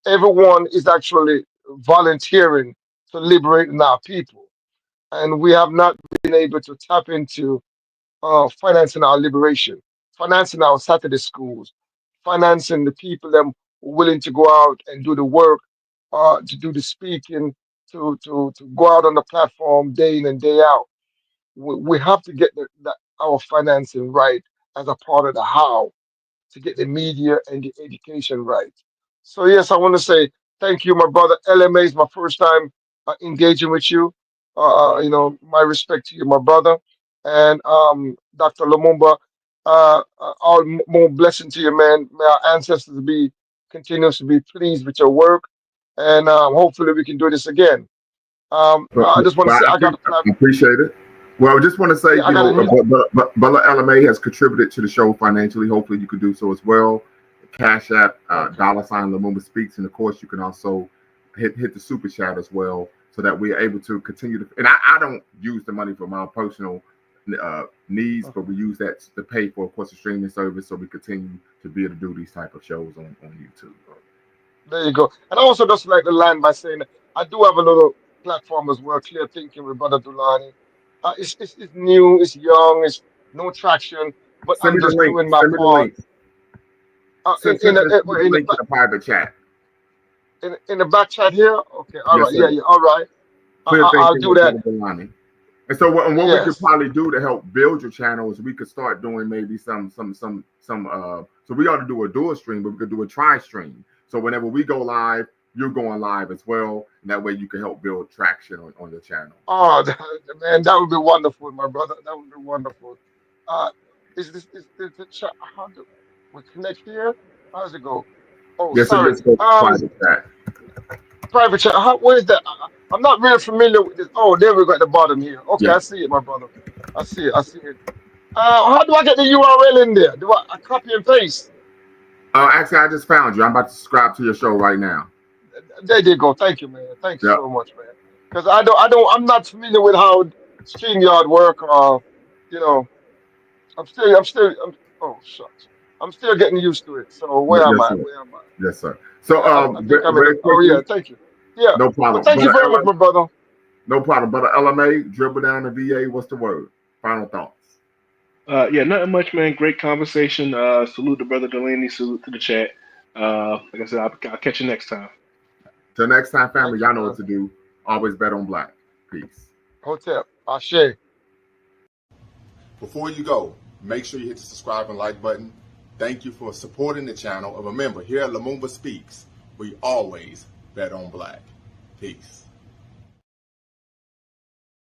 S4: Everyone is actually volunteering to liberate our people, and we have not been able to tap into financing our liberation, financing our Saturday schools, financing the people that are willing to go out and do the work, to do the speaking, to go out on the platform day in and day out. We have to get our financing right as a part of the how to get the media and the education right. So yes, I want to say thank you, my brother. LMA is my first time engaging with you. My respect to you, my brother, and Dr. Lumumba. All more blessing to you, man. May our ancestors be continues to be pleased with your work, and hopefully we can do this again.
S1: But,
S4: I just want
S1: but
S4: to say
S1: I, I appreciate it. Well, I just want to say,
S4: I got a new.
S1: Bella LMA has contributed to the show financially. Hopefully, you can do so as well. Cash App,
S4: Okay.
S1: $ Lumumba Speaks, and of course, you can also hit the super chat as well, so that we are able to continue to. And I don't use the money for my personal needs, but we use that to pay for, of course, the streaming service, so we continue to be able to do these type of shows on YouTube.
S4: There you go. And I also just like to land by saying that I do have a little platform as well, Clear Thinking with Brother Dulani. It's new, it's young, it's no traction, but
S1: Send
S4: I'm
S1: me the
S4: just
S1: link.
S4: doing my
S1: Send me the
S4: part.
S1: link. Send me the link to the private chat.
S4: In the back chat here. Okay, all
S1: Yes,
S4: right, yeah,
S1: sir.
S4: yeah, all right.
S1: Clear
S4: I'll
S1: thinking
S4: do
S1: with
S4: that.
S1: Brother Delani. And so what we could
S4: Yes.
S1: probably do to help build your channel is we could start doing maybe so we ought to do a dual stream, but we could do a tri stream. So whenever we go live, you're going live as well. And that way you can help build traction on your channel.
S4: Oh, man, that would be wonderful, my brother. That would be wonderful. Uh, is the chat? How do we connect here? How does it go? Oh,
S1: Yes, sir,
S4: sorry.
S1: just go to private chat.
S4: Private chat. Where is that? I'm not really familiar with this. Oh, there we go at the bottom here. Okay,
S1: Yeah.
S4: I see it, my brother. I see it. I see it. How do I get the URL in there? Do I copy and paste?
S1: Actually, I just found you. I'm about to subscribe to your show right now.
S4: There you go. Thank you, man. Thank you
S1: Yep.
S4: so much, man. Because I'm not familiar with how StreamYard work. You know, oh shucks. I'm still getting used to it. So where am
S1: Yes,
S4: I?
S1: sir.
S4: Where am I?
S1: Yes, sir. So,
S4: Yeah, I think I'm in the.
S1: very
S4: Oh
S1: quickly,
S4: yeah, thank you. Yeah,
S1: no
S4: but
S1: problem.
S4: thank
S1: But
S4: you very much, my brother.
S1: no problem. But LMA, dribble down the VA. What's the word? Final thoughts.
S3: Yeah, nothing much, man. Great conversation. Salute to Brother Delaney. Salute to the chat. Like I said, I'll catch you next time.
S1: Till next time, family,
S4: Thank you,
S1: y'all know what
S4: brother.
S1: to do. Always bet on black. Peace.
S4: Hotel. Ashe.
S1: Before you go, make sure you hit the subscribe and like button. Thank you for supporting the channel. And remember, here at Lumumba Speaks, we always bet on black. Peace.